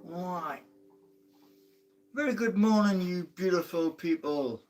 Right. Very good morning, you beautiful people.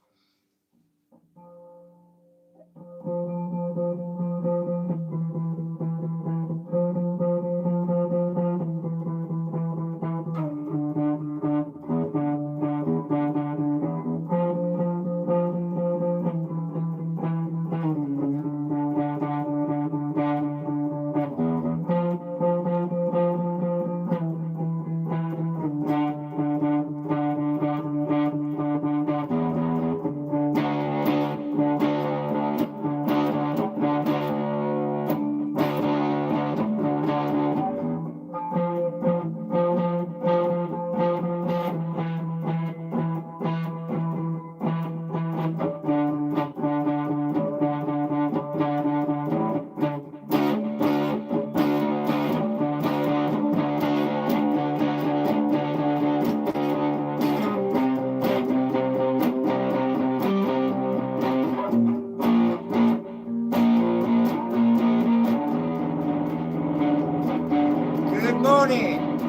Good morning.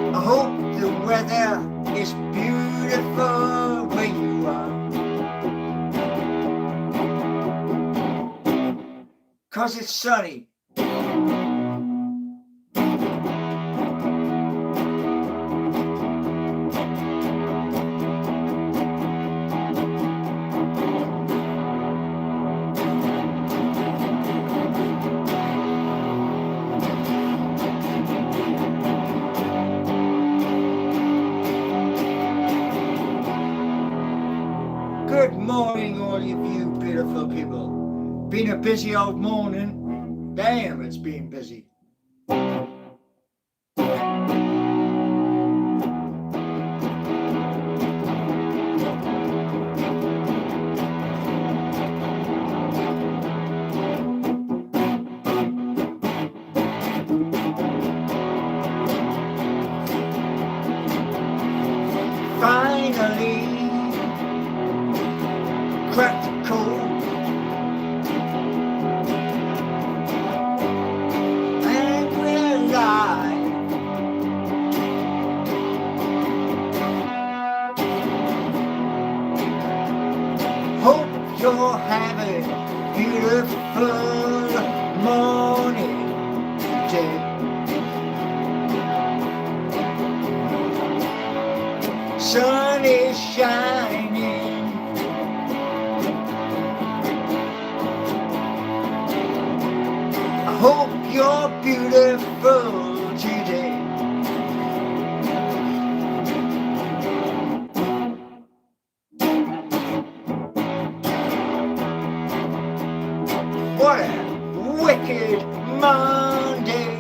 I hope the weather is beautiful where you are. 'Cause it's sunny. Good morning, all of you beautiful people. Been a busy old morning. Damn, it's been busy. Finally cracked the code and we're live. Hope you're having a beautiful morning today. Sun is shining. I hope you're beautiful today. What a wicked Monday.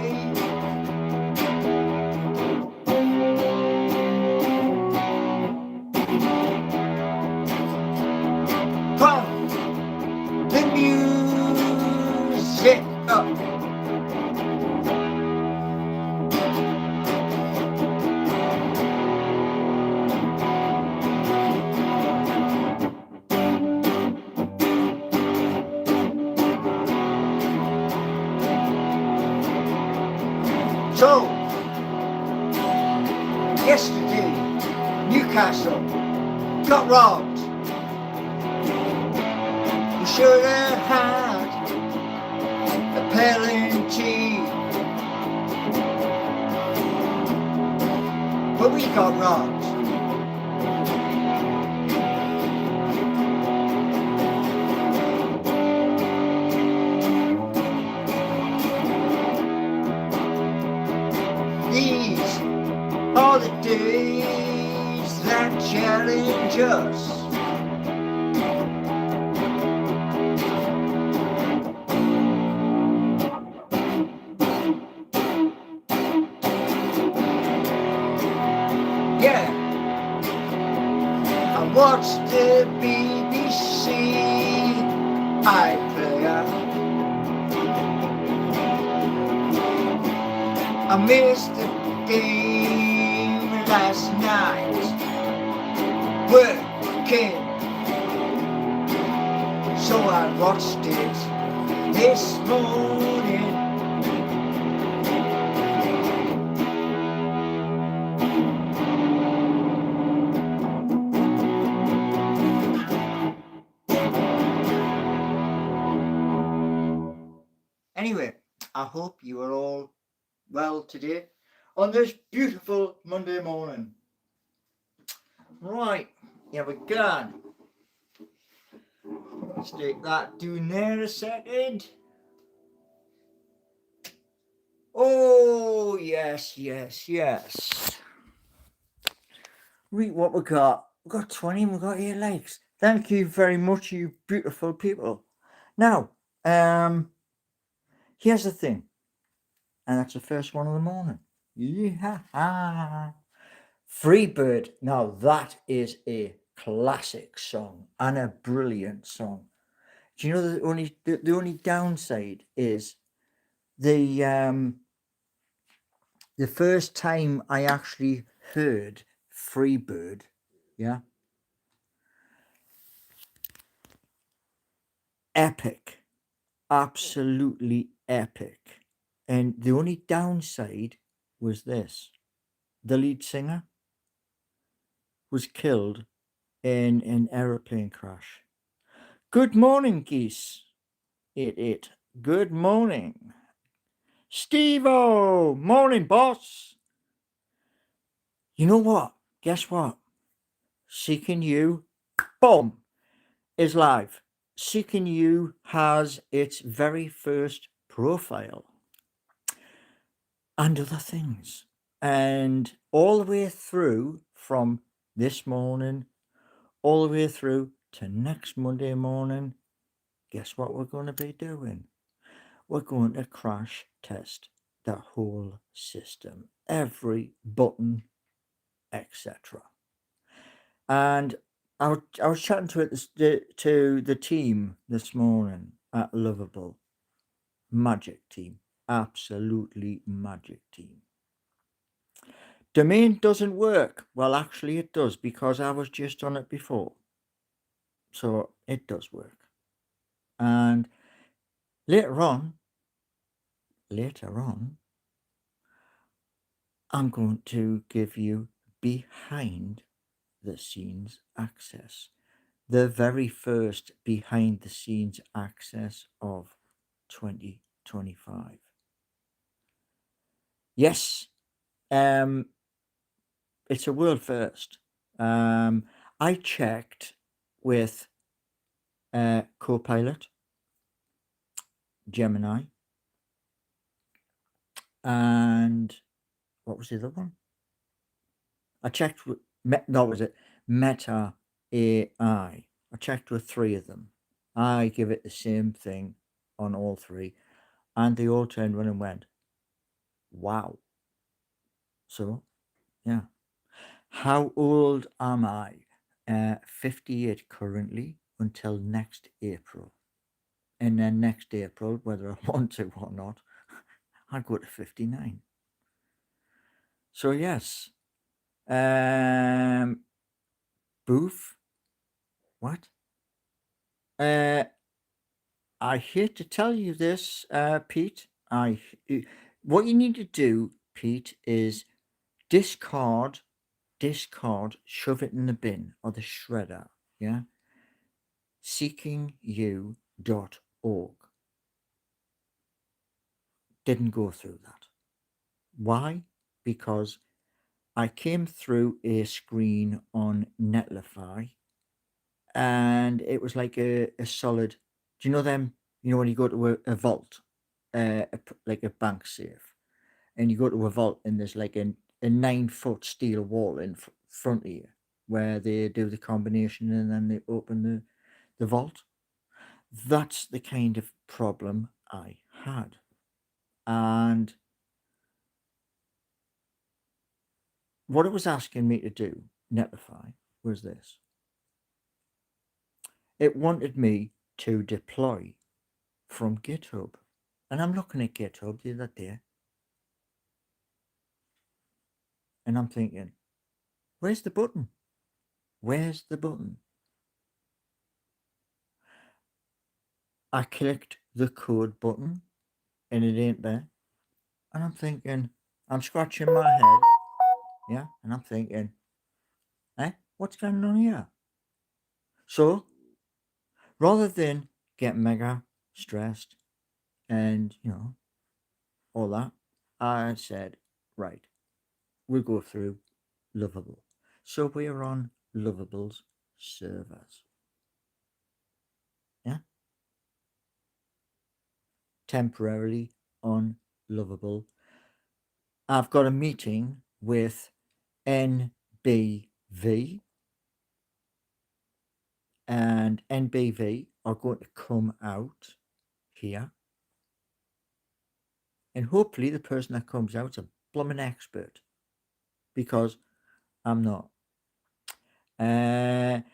Pump the music up. So, yesterday, Newcastle got robbed. You should have had a plenty But we got wrongs. These are the days that challenge us. Yeah, I watched the BBC iPlayer. I missed the game last night, working, so I watched it this morning. Anyway, I hope you are all well today on this beautiful Monday morning. Right, here we go. Let's take that down there a second. Oh, yes. Read what we got. We've got 20 and we've got 8 likes. Thank you very much, you beautiful people. Now, here's the thing. And that's the first one of the morning. Yeah. Freebird. Now that is a classic song and a brilliant song. Do you know the only downside is the first time I actually heard Freebird, yeah, epic, absolutely epic. And the only downside was this: the lead singer was killed in an aeroplane crash. Good morning, geese. It. Good morning. Steve-O! Morning, boss! You know what? Guess what? Seeking You, boom, is live. Seeking You has its very first profile and other things. And all the way through from this morning, all the way through to next Monday morning, guess what we're going to be doing? We're going to crash test the whole system, every button, etc. And I was chatting to the team this morning at Lovable. Magic team, absolutely magic team. Domain doesn't work. Well, actually it does, because I was just on it before. So it does work. And later on, I'm going to give you behind the scenes access. The very first behind the scenes access of 2025. Yes, it's a world first. I checked with Copilot, Gemini, and what was the other one? I checked with Meta AI. I checked with 3 of them. I give it the same thing on all 3, and they all turned around and went, wow. So, yeah. How old am I? 58 currently until next April. And then next April, whether I want to or not, I go to 59. So yes. Boof. What? I hate to tell you this, Pete. What you need to do, Pete, is discard, shove it in the bin or the shredder. Yeah. seekingyou.org. Didn't go through that. Why? Because I came through a screen on Netlify, and it was like a solid. Do you know them? You know when you go to a vault, like a bank safe, and you go to a vault, and there's like a 9 foot steel wall in front of you where they do the combination and then they open the vault. That's the kind of problem I had. And what it was asking me to do, Netlify, was this. It wanted me to deploy from GitHub. And I'm looking at GitHub the other day, and I'm thinking, where's the button? Where's the button? I clicked the code button, and it ain't there. And I'm thinking, I'm scratching my head, yeah, and I'm thinking, what's going on here? So rather than get mega stressed and, all that, I said, right, we'll go through Lovable. So we're on Lovable's servers. Yeah? Temporarily on Lovable. I've got a meeting with NBV, and NBV are going to come out here, and hopefully the person that comes out is a blooming expert, because I'm not. RARSHAD.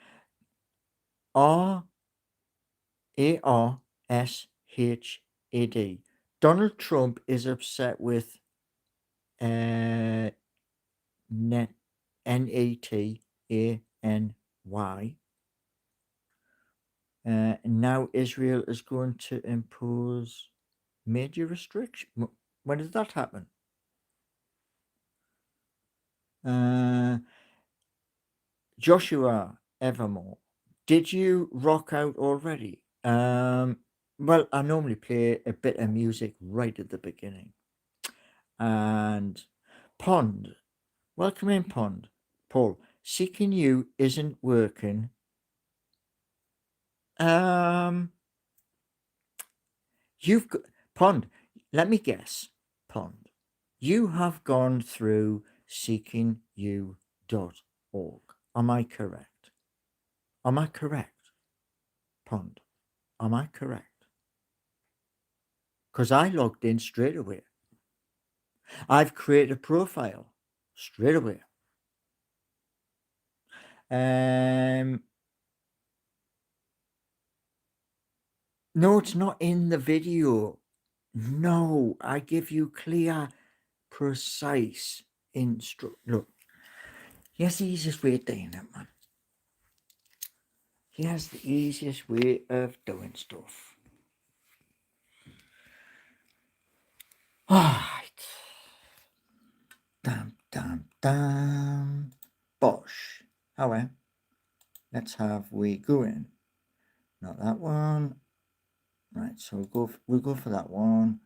Donald Trump is upset with net NETANY. Now Israel is going to impose major restriction. When did that happen? Joshua Evermore, did you rock out already? Well, I normally play a bit of music right at the beginning. And Pond, welcome in, Pond. Paul, seeking you isn't working. Um, you've got Pond. Let me guess, Pond. You have gone through seekingyou.org. Am I correct? Am I correct, Pond? Am I correct? Because I logged in straight away. I've created a profile straight away. No, it's not in the video. No, I give you clear, precise Look, here's the easiest way of doing it, man. Here's the easiest way of doing stuff. Alright. Dum. Bosh. However, let's have we go in. Not that one. Right, so we'll go for that one.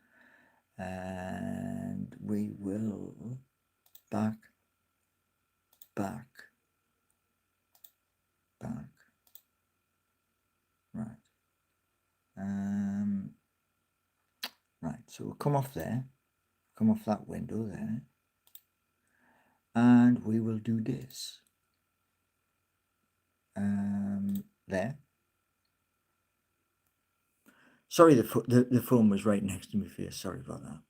And we will back. Right. Right, so we'll come off there, come off that window there, and we will do this. There. Sorry, the phone was right next to my face. Sorry about that.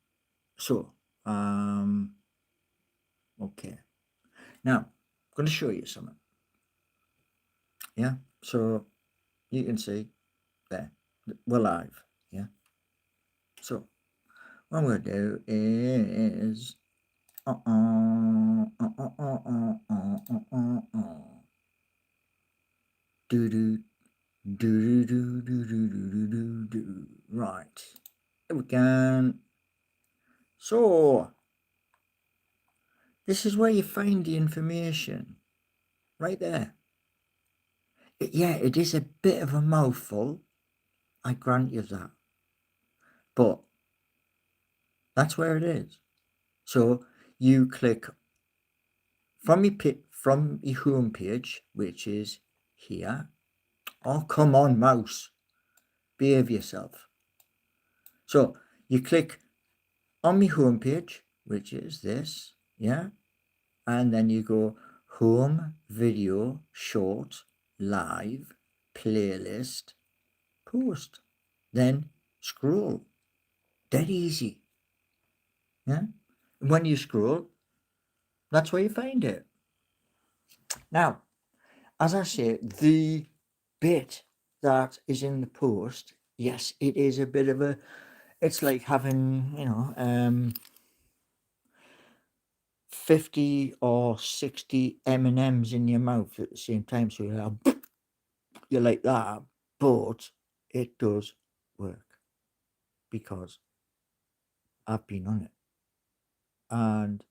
So, okay. Now, I'm going to show you something. Yeah, so you can see there, we're live. Yeah. So, what I'm going to do is right. There we go. So this is where you find the information. Right there. Yeah, it is a bit of a mouthful. I grant you that. But that's where it is. So you click from your home page, which is here. Oh, come on, mouse, behave yourself. So you click on my home page, which is this, yeah, and then you go home, video, short, live, playlist, post, then scroll. Dead easy, yeah. When you scroll, that's where you find it. Now, as I say, the bit that is in the post, yes, it is a bit of a. It's like having, 50 or 60 M&Ms in your mouth at the same time. So you're like that, but it does work because I've been on it and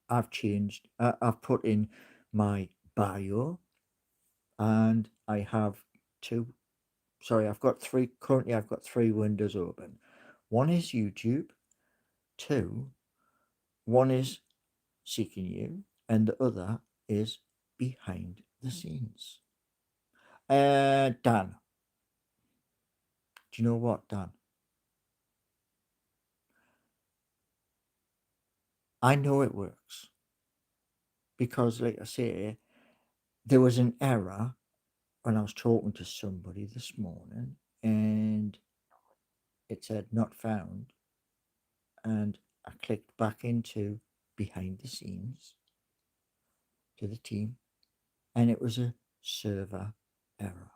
I've changed. I've put in my bio and I have two. Sorry, I've got three. Currently, I've got three windows open. One is YouTube. Two, one is Seeking You, and the other is Behind the Scenes. Dan, do you know what, Dan? I know it works because, like I say, there was an error when I was talking to somebody this morning and it said not found. And I clicked back into Behind the Scenes to the team and it was a server error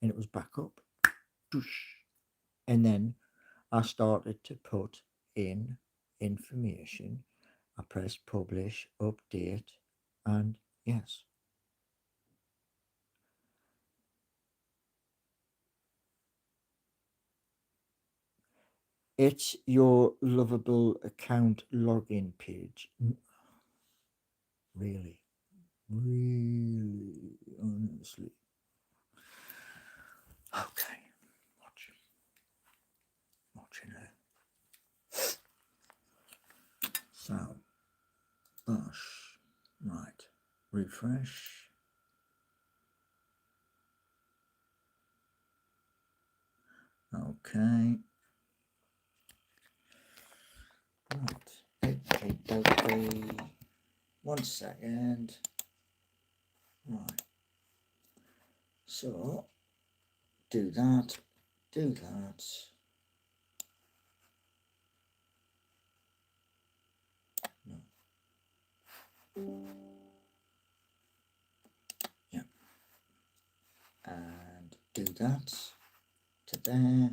and it was back up. And then I started to put in information. I pressed publish, update, and yes. It's your lovable account login page. Really, really, honestly. Okay, watching it. So, gosh, right, refresh. Okay. Right. Okay. 1 second. Right. So, do that. Do that. No. Yeah. And do that to there.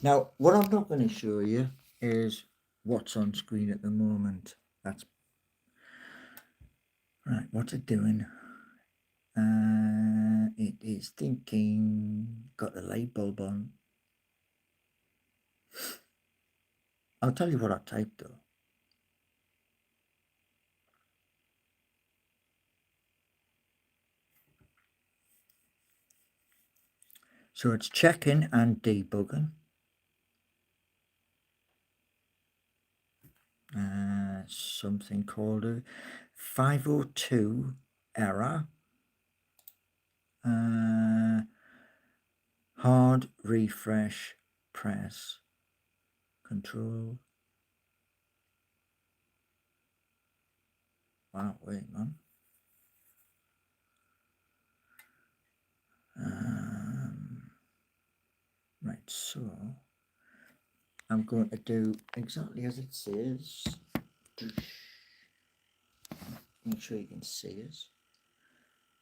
Now, what I'm not going to show you is what's on screen at the moment. That's right. What's it doing? It is thinking. Got the light bulb on. I'll tell you what I typed though. So it's checking and debugging. Something called a 502 error. Hard refresh, press, control. Wow, wait, man. Right, so I'm going to do exactly as it says. Make sure you can see it.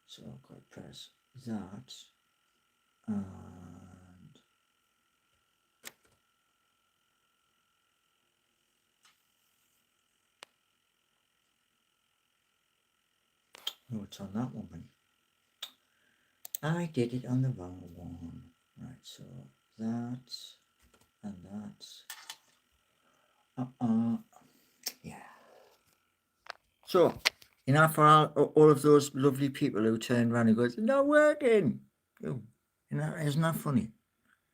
So I've got to press that and oh, it's on that one. I did it on the wrong one. Right, so that and that. So, for all of those lovely people who turn around and go, it's not working. Oh, isn't that funny?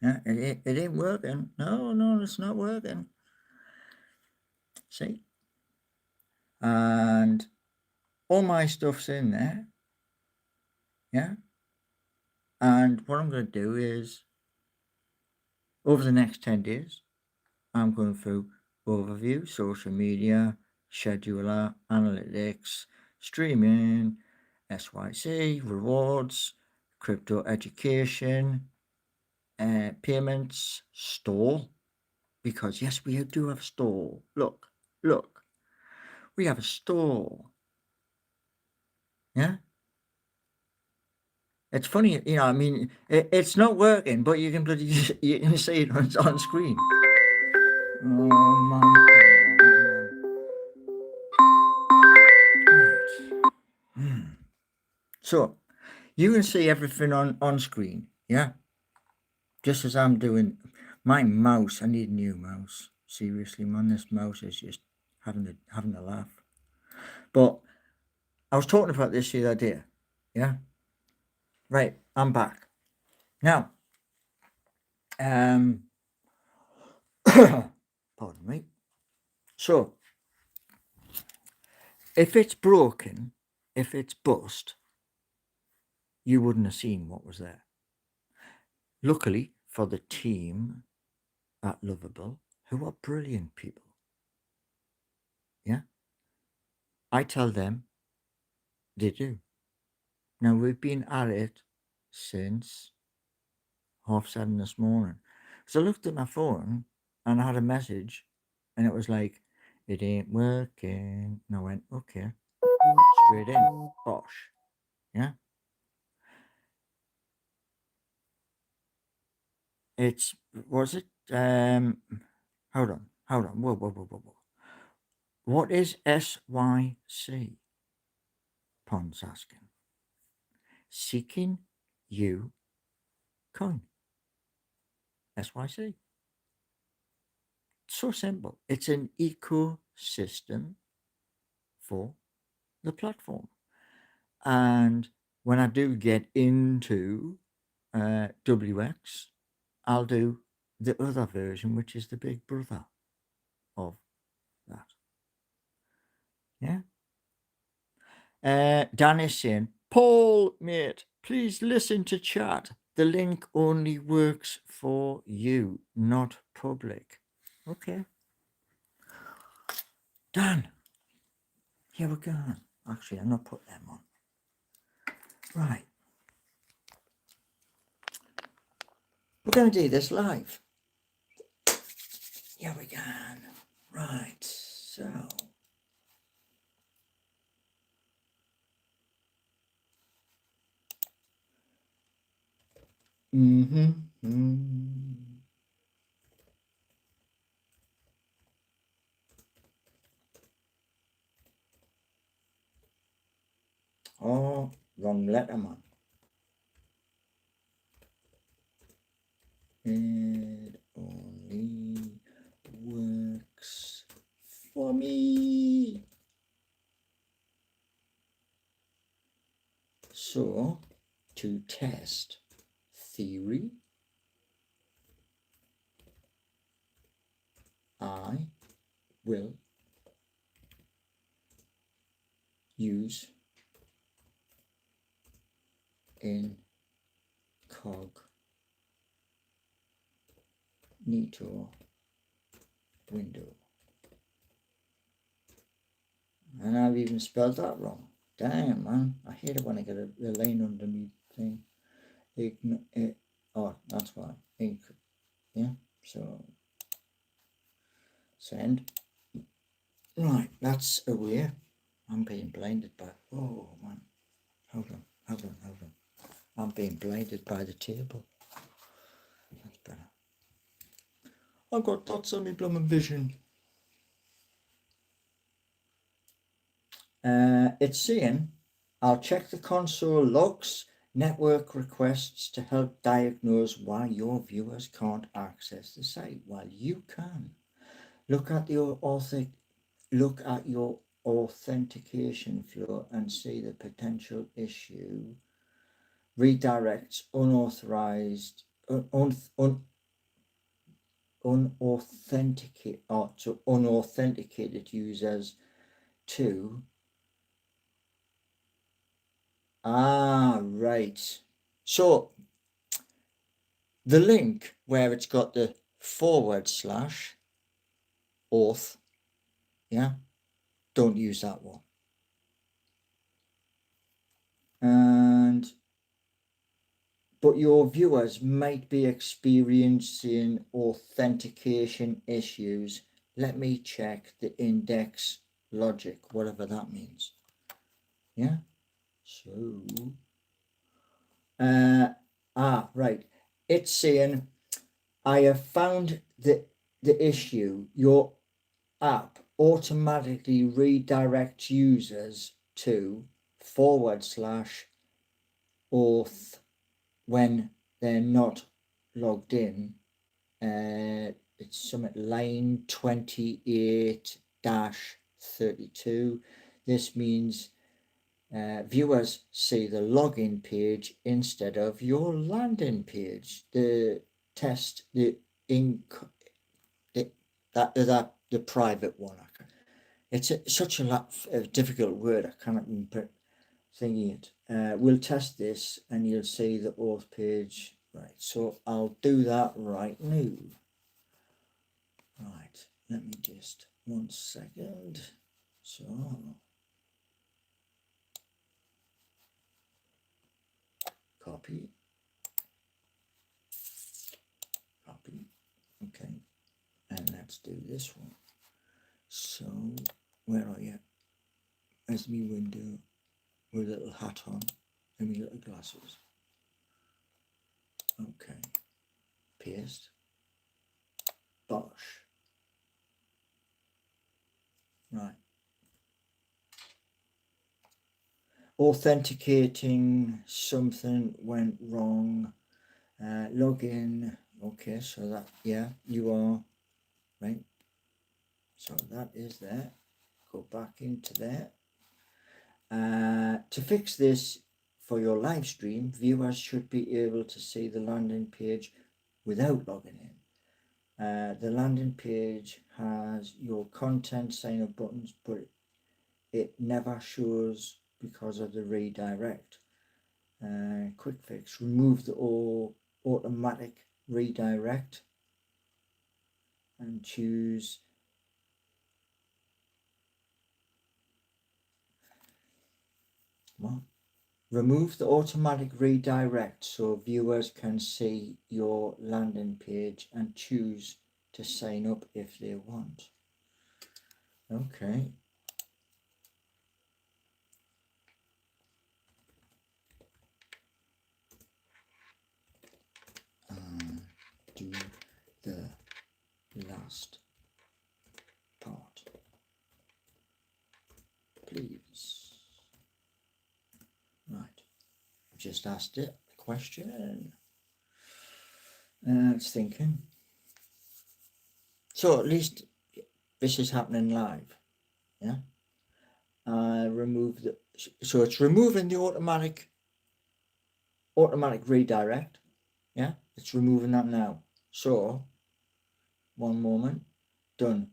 Yeah, it ain't working. No, it's not working. See? And all my stuff's in there. Yeah. And what I'm going to do is, over the next 10 days, I'm going through overview, social media, scheduler, analytics, streaming, SYC, rewards, crypto education, payments, store. Because yes, we do have a store. Look, we have a store. Yeah. It's funny, I mean, it's not working, but you can you can see it on screen. Oh man. Right. So you can see everything on screen, yeah. Just as I'm doing my mouse. I need a new mouse. Seriously, man, this mouse is just having a laugh. But I was talking about this the other day, yeah. Right, I'm back now. Pardon me. So if it's broken, if it's bust, you wouldn't have seen what was there. Luckily for the team at Lovable, who are brilliant people, yeah, I tell them they do. Now we've been at it since 7:30 this morning. So I looked at my phone and I had a message, and it was like, "It ain't working." And I went, "Okay," straight in, bosh, yeah. It's was it? Hold on. Whoa. What is SYC? Pond's asking. Seeking you coin. SYC. So simple. It's an ecosystem for the platform. And when I do get into WX, I'll do the other version, which is the big brother of that. Yeah. Dan is saying, Paul, mate, please listen to chat. The link only works for you, not public. Okay. Dan, here we go. Actually, I'm not put them on. Right. We're going to do this live. Here we go. Right. So. Oh, wrong letter, man. It only works for me. So, to test theory, I will use incognito window. And I've even spelled that wrong. Damn, man. I hate it when I get a line under me thing. Oh, that's why. Yeah, so send. Right, that's away. I'm being blinded by. Oh, man. Hold on. I'm being blinded by the table. That's better. I've got dots on my blooming vision. It's saying, I'll check the console logs, network requests to help diagnose why your viewers can't access the site while you can. Look at your authentication flow and see the potential issue. Redirects unauthorized, unauthenticated users to. Right. So the link where it's got the / auth, yeah, don't use that one. But your viewers might be experiencing authentication issues. Let me check the index logic, whatever that means. Yeah. So, right. It's saying, I have found the issue. Your app automatically redirects users to / auth when they're not logged in. It's something line 28-32. This means viewers see the login page instead of your landing page. The test, the private one. It's such a difficult word. I cannot even put thinking it. We'll test this, and you'll see the auth page. Right. So I'll do that right now. Right. Let me just 1 second. So copy. Okay. And let's do this one. So where are you? There's my window with a little hat on and my little glasses. Okay. Paste. Bosh. Right. Authenticating something went wrong. Login. Okay, so that, yeah, you are right. So that is there. Go back into there. To fix this for your live stream, viewers should be able to see the landing page without logging in. The landing page has your content sign up buttons, but it never shows because of the redirect. Quick fix, remove the automatic redirect and choose remove the automatic redirect so viewers can see your landing page and choose to sign up if they want. Okay. Do the last part, please. Right. I've just asked it a question. It's thinking. So at least this is happening live. Yeah. Remove the. So it's removing the automatic redirect. Yeah. It's removing that now. So 1 moment. Done.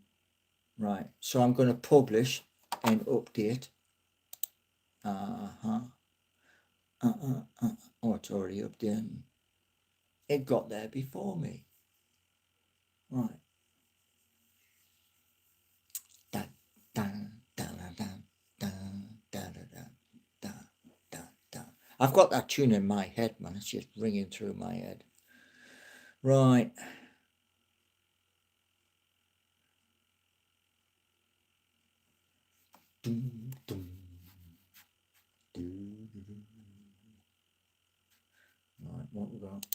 Right. So I'm going to publish and update. Oh, it's already updated. It got there before me. Right. Dun, dun, dun, dun, dun, dun, dun, dun, dun, dun. I've got that tune in my head, man. It's just ringing through my head. Right. Dum, dum, dum, dum. Right, what we got?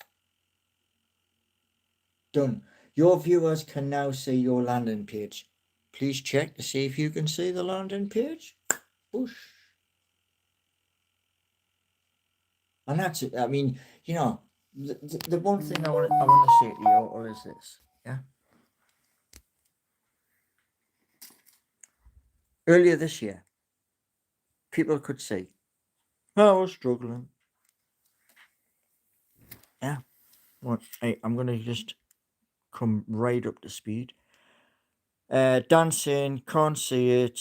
Done. Your viewers can now see your landing page. Please check to see if you can see the landing page. Whoosh. And that's it. I mean, you know, the one thing I want to say to you all is this, yeah. Earlier this year, people could see I was struggling. Yeah. Well, hey, I'm going to just come right up to speed. Dancing, can't see it.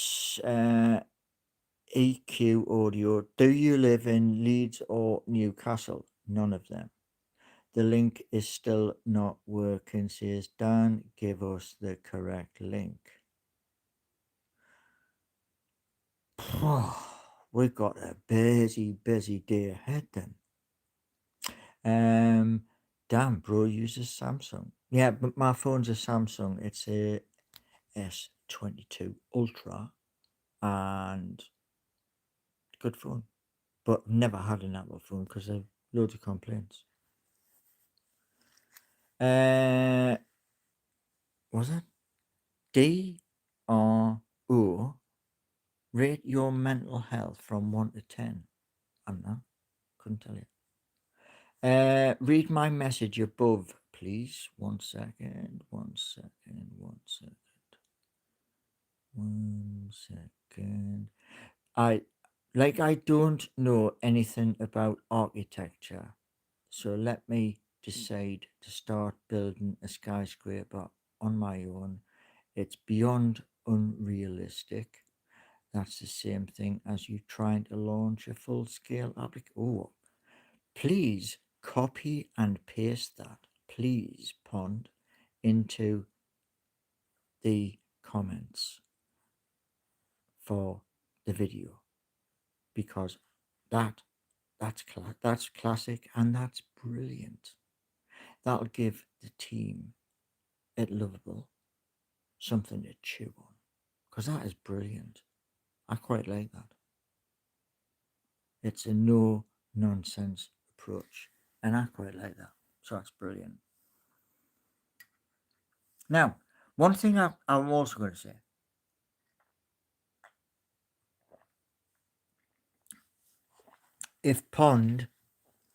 EQ audio. Do you live in Leeds or Newcastle? None of them. The link is still not working, says Dan. Give us the correct link. We've got a busy day ahead then. Dan, bro uses Samsung. Yeah, but my phone's a Samsung. It's a S22 Ultra and good phone. But never had an Apple phone because I've loads of complaints. Was it? DRO. Rate your mental health from 1 to 10. I don't know. Couldn't tell you. Read my message above, please. 1 second. 1 second. 1 second. 1 second. I don't know anything about architecture, so let me decide to start building a skyscraper on my own. It's beyond unrealistic. That's the same thing as you trying to launch a full-scale application. Oh, please copy and paste that, please, Pond, into the comments for the video, because that's classic and that's brilliant. That'll give the team at Lovable something to chew on, because that is brilliant. I quite like that. It's a no nonsense approach, and I quite like that. So that's brilliant. Now, one thing I'm also going to say, if Pond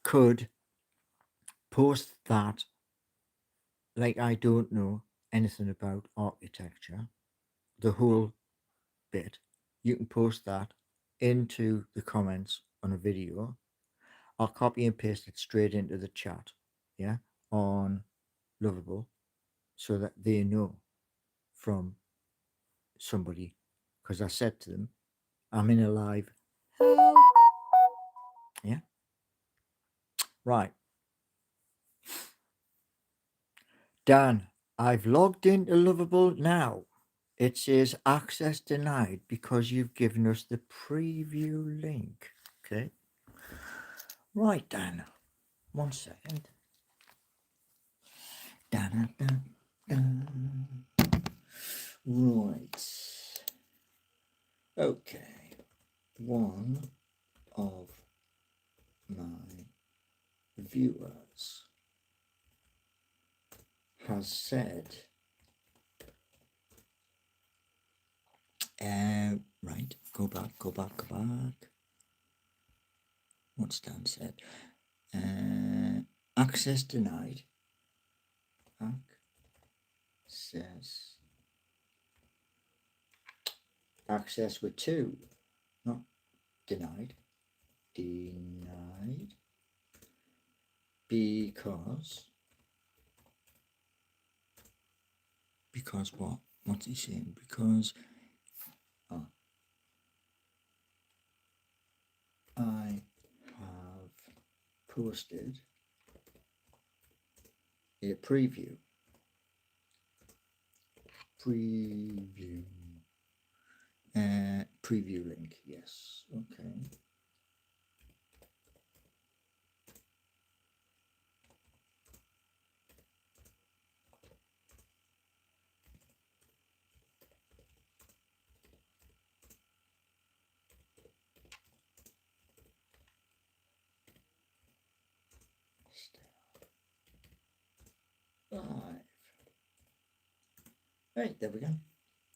could post that, like I don't know anything about architecture, the whole bit, you can post that into the comments on a video. I'll copy and paste it straight into the chat, yeah, on Lovable, so that they know from somebody, because I said to them, I'm in a live. Yeah. Right. Dan, I've logged into Lovable now. It says access denied because you've given us the preview link. Okay. Right, Dan. 1 second. Dan, dan, dan. Right. Okay. One of my viewers has said, right, go back. What's Dan said? Access denied. Access with 2, not denied. Denied because what? What's he saying? Because I have posted a preview link. Yes. Okay. Right, there we go.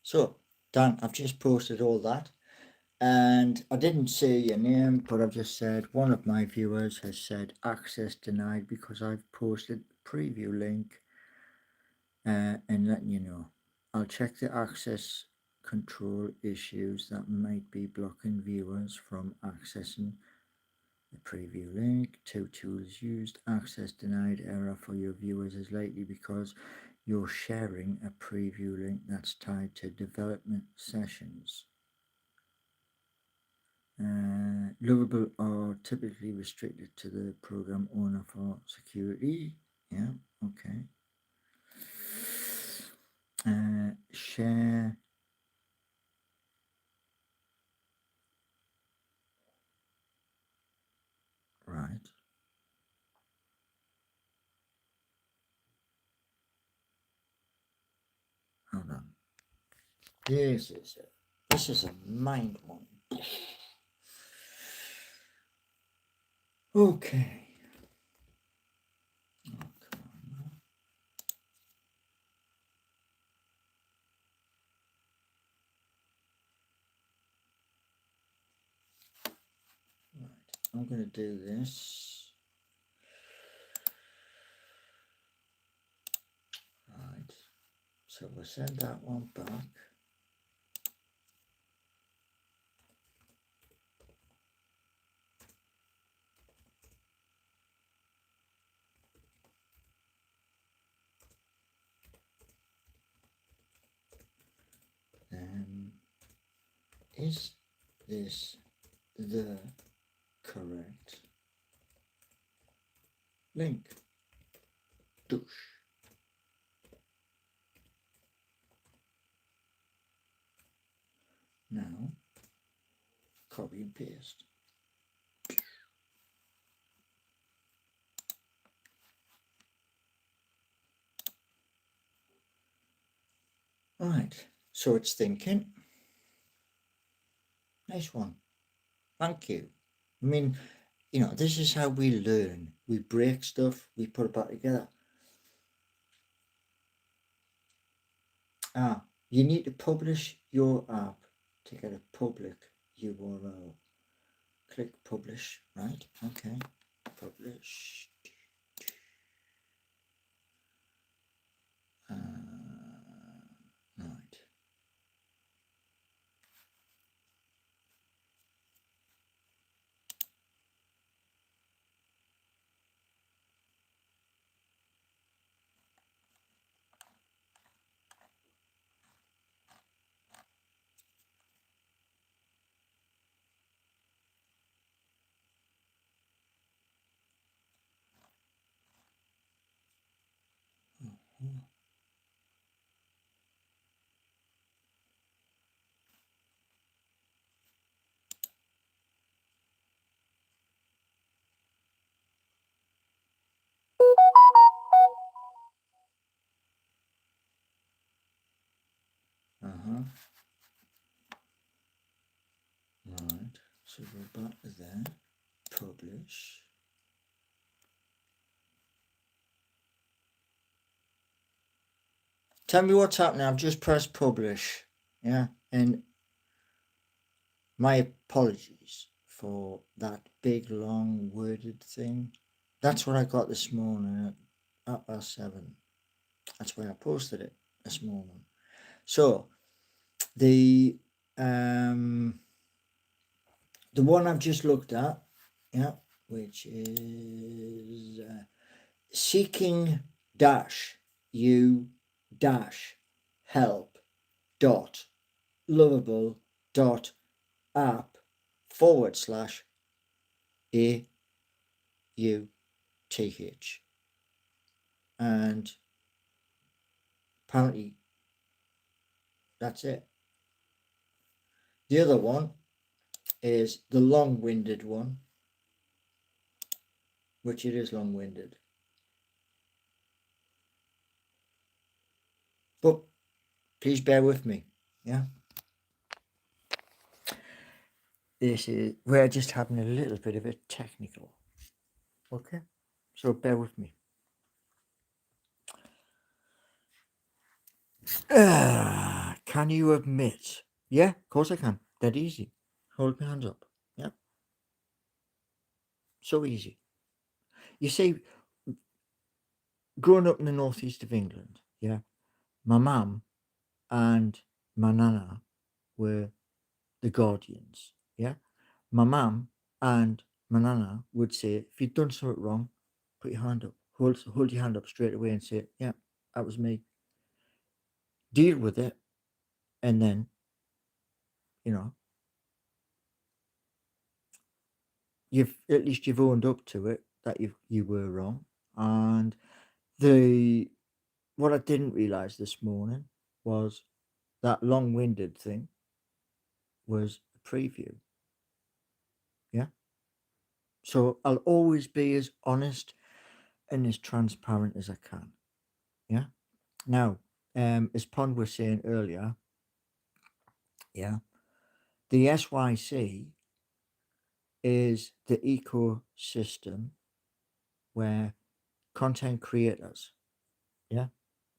So, Dan, I've just posted all that, and I didn't say your name, but I've just said one of my viewers has said access denied because I've posted a preview link, and letting you know. I'll check the access control issues that might be blocking viewers from accessing the preview link. 2 tools used. Access denied. Error for your viewers is likely because you're sharing a preview link that's tied to development sessions. Lovable are typically restricted to the program owner for security. Yeah, okay. Share. Right. Hold on. This is a mind one. Okay. Oh, come on. Right. I'm going to do this. Right. So we'll send that one back. Is this the correct link? Douche. Now, copy and paste. Right, so it's thinking. Nice one. Thank you. I mean, you know, this is how we learn. We break stuff, we put it back together. You need to publish your app to get a public URL. Click publish, right? Okay, publish. Right. Right, so go back to there, publish. Tell me what's happening. I've just pressed publish. Yeah, and my apologies for that big long worded thing. That's what I got this morning at 7. That's why I posted it this morning. So the one I've just looked at, yeah, which is seeking dash you dash help dot lovable dot app /AUTH, and apparently that's it. The other one is the long-winded one, which it is long-winded, but please bear with me. Yeah, we're just having a little bit of a technical. Okay, so bear with me. Can you admit? Yeah, of course I can. Dead easy. Hold my hands up. Yeah, so easy. You see, growing up in the northeast of England, yeah, my mum and my nana were the guardians. Yeah, my mum and my nana would say, if you've done something wrong, put your hand up, hold your hand up straight away and say, yeah, that was me. Deal with it, and then you know you've at least you've owned up to it that you were wrong. And the what I didn't realize this morning was that long-winded thing was a preview. Yeah. So I'll always be as honest and as transparent as I can. Yeah. Now, as Pond was saying earlier, yeah, the SYC is the ecosystem where content creators, yeah,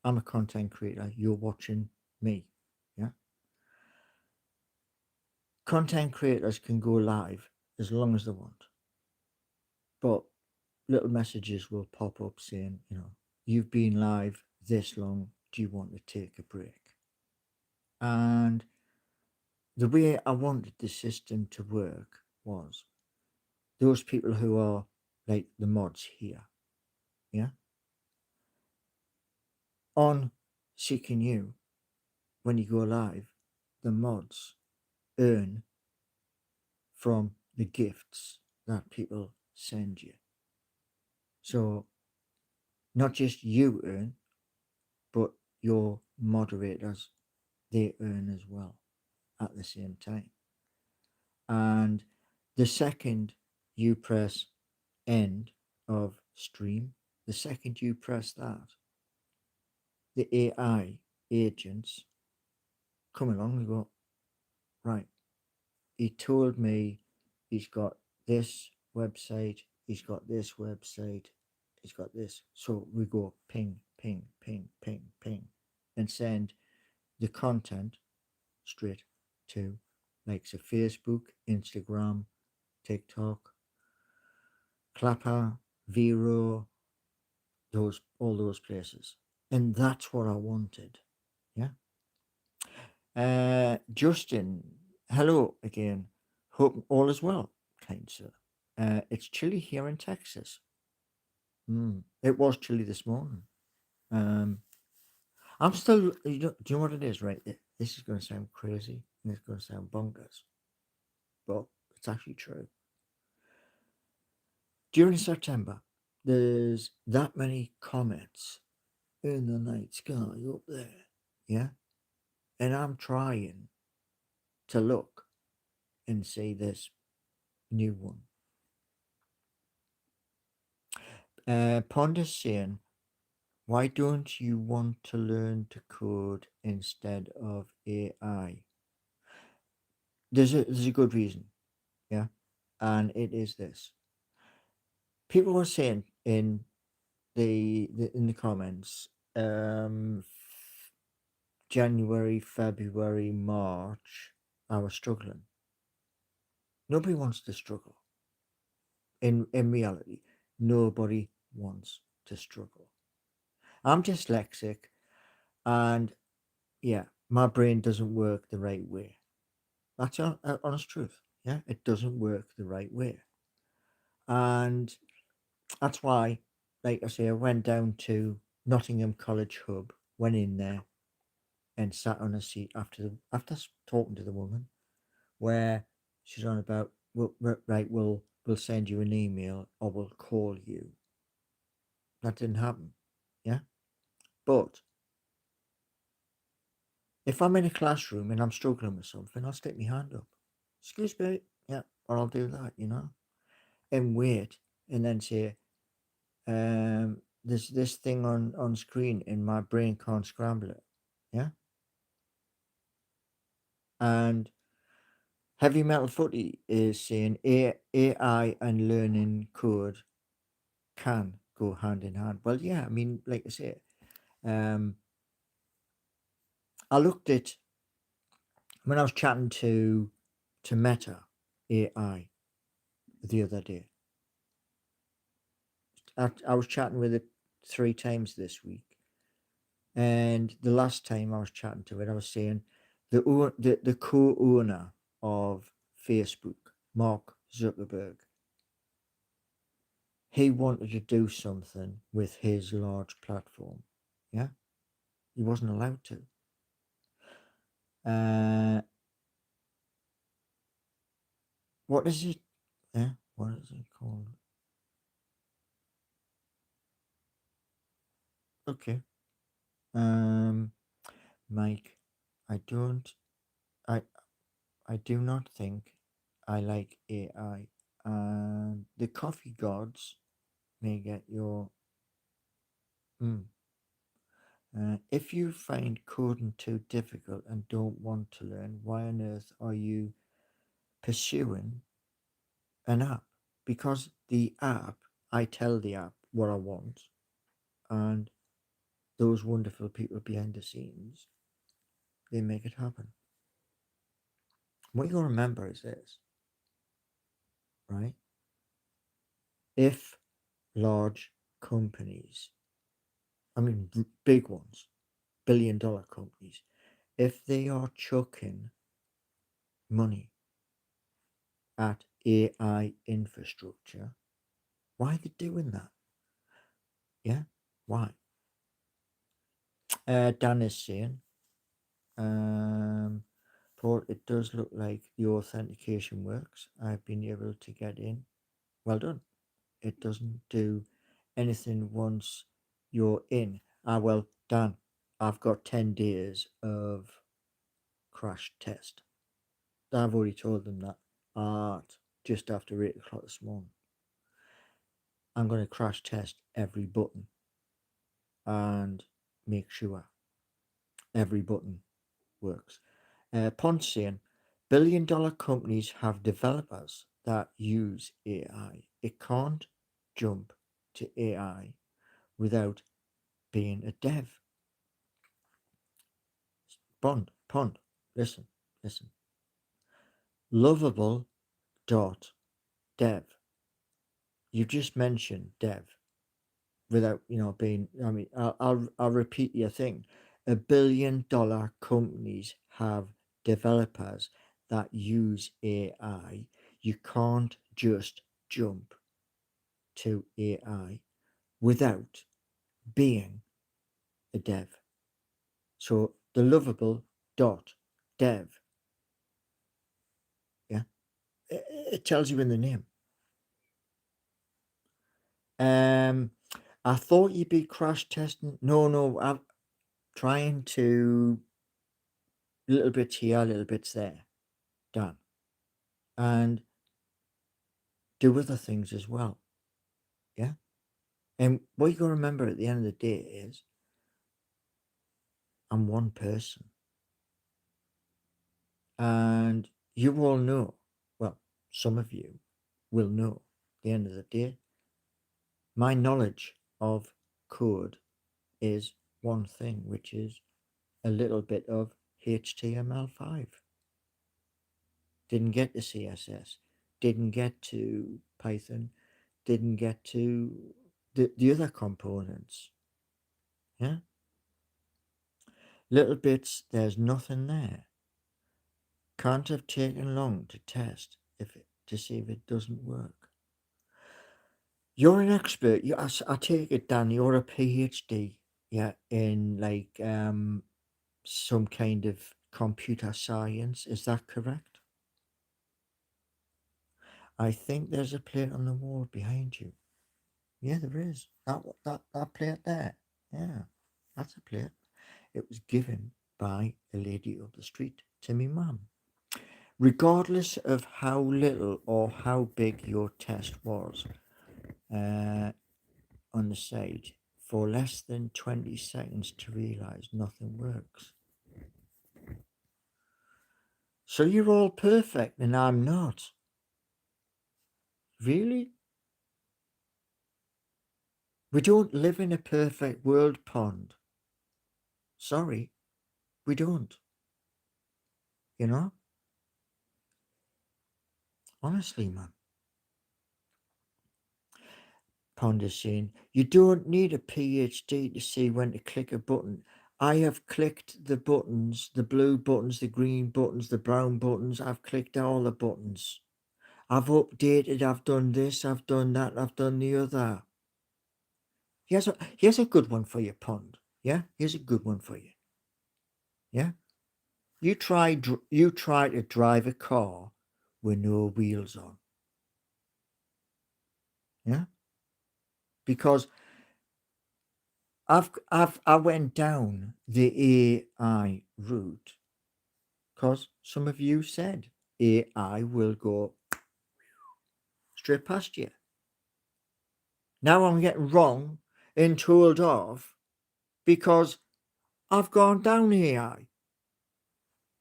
I'm a content creator, you're watching me, yeah. Content creators can go live as long as they want, but little messages will pop up saying, you've been live this long, do you want to take a break? And the way I wanted the system to work was those people who are like the mods here, yeah, on Seeking You, when you go live, the mods earn from the gifts that people send you. So not just you earn, but your moderators, they earn as well at the same time. And the second you press end of stream, the second you press that, the AI agents come along and go, right, he told me he's got this website, he's got this website, he's got this. So we go ping, ping, ping, ping, ping, and send the content straight to like so Facebook, Instagram, TikTok, Clapper, Vero, those all those places. And that's what I wanted. Yeah. Justin, hello again. Hope all is well, kind sir. It's chilly here in Texas. It was chilly this morning. Um, I'm still. Do you know what it is? Right, this is going to sound crazy and it's going to sound bonkers, but it's actually true. During September, there's that many comets in the night sky up there. Yeah, and I'm trying to look and see this new one. Ponder's saying, why don't you want to learn to code instead of AI? There's a good reason, yeah, and it is this. People were saying in the comments, January, February, March, I was struggling. Nobody wants to struggle. In reality, nobody wants to struggle. I'm dyslexic, and yeah, my brain doesn't work the right way. That's honest truth. Yeah, it doesn't work the right way, and that's why, like I say, I went down to Nottingham College Hub, went in there, and sat on a seat after talking to the woman, where she's on about, well, right, we'll send you an email or we'll call you. That didn't happen. Yeah, but if I'm in a classroom and I'm struggling with something, I'll stick my hand up. Excuse me, yeah, or I'll do that, and wait, and then say, there's this thing on screen and my brain can't scramble it. Yeah, and Heavy Metal Footy is saying AI and learning code can go hand in hand. Well, yeah, I mean, like I say, um, I looked at when I was chatting to Meta AI the other day. I was chatting with it 3 times this week, and the last time I was chatting to it, I was saying the co-owner of Facebook, Mark Zuckerberg, he wanted to do something with his large platform. Yeah, he wasn't allowed to. Uh, what is it? Yeah, what is it called? Okay. Um, Mike, I don't. I I do not think I like AI. And the coffee gods may get your. Mm. If you find coding too difficult and don't want to learn, why on earth are you pursuing an app? Because the app, I tell the app what I want, and those wonderful people behind the scenes, they make it happen. What you remember is this, right? If large companies, I mean big ones, billion-dollar companies, if they are chucking money at AI infrastructure, why are they doing that? Yeah, why? Dan is saying, um, Paul, it does look like the authentication works. I've been able to get in. Well done. It doesn't do anything once you're in. Ah, well, Dan, I've got 10 days of crash test. I've already told them that at just after 8 o'clock this morning. I'm going to crash test every button and make sure every button works. Ponce saying, billion-dollar companies have developers that use AI. It can't jump to AI without being a dev. Pond, listen, listen. Lovable dot dev. You just mentioned dev without being. I mean, I'll repeat your thing. $1 billion companies have developers that use AI. You can't just jump to AI without being a dev. So the lovable dot dev, yeah, it tells you in the name. Um, I thought you'd be crash testing. No, I'm trying to little bits here, little bits there, done, and do other things as well. Yeah, and what you got to remember at the end of the day is I'm one person, and you all know. Well, some of you will know. At the end of the day, my knowledge of code is one thing, which is a little bit of HTML5. Didn't get to CSS, didn't get to Python, didn't get to the other components. Yeah, little bits, there's nothing there. Can't have taken long to test to see if it doesn't work. You're an expert. I take it, Dan. You're a PhD, yeah, in like some kind of computer science. Is that correct? I think there's a plate on the wall behind you. Yeah, there is. That plate there. Yeah, that's a plate. It was given by a lady up the street to me mum. Regardless of how little or how big your test was, uh, on the side, for less than 20 seconds to realise nothing works. So you're all perfect and I'm not. Really? We don't live in a perfect world, Pond. Sorry, we don't. You know? Honestly, man. Pond is saying, you don't need a PhD to see when to click a button. I have clicked the buttons, the blue buttons, the green buttons, the brown buttons. I've clicked all the buttons. I've updated, I've done this, I've done that, I've done the other. Here's a good one for you, Pond. Yeah? Here's a good one for you. Yeah? You try to drive a car with no wheels on. Yeah? Because I went down the AI route because some of you said AI will go straight past you. Now I'm getting wrong and told off because I've gone down AI.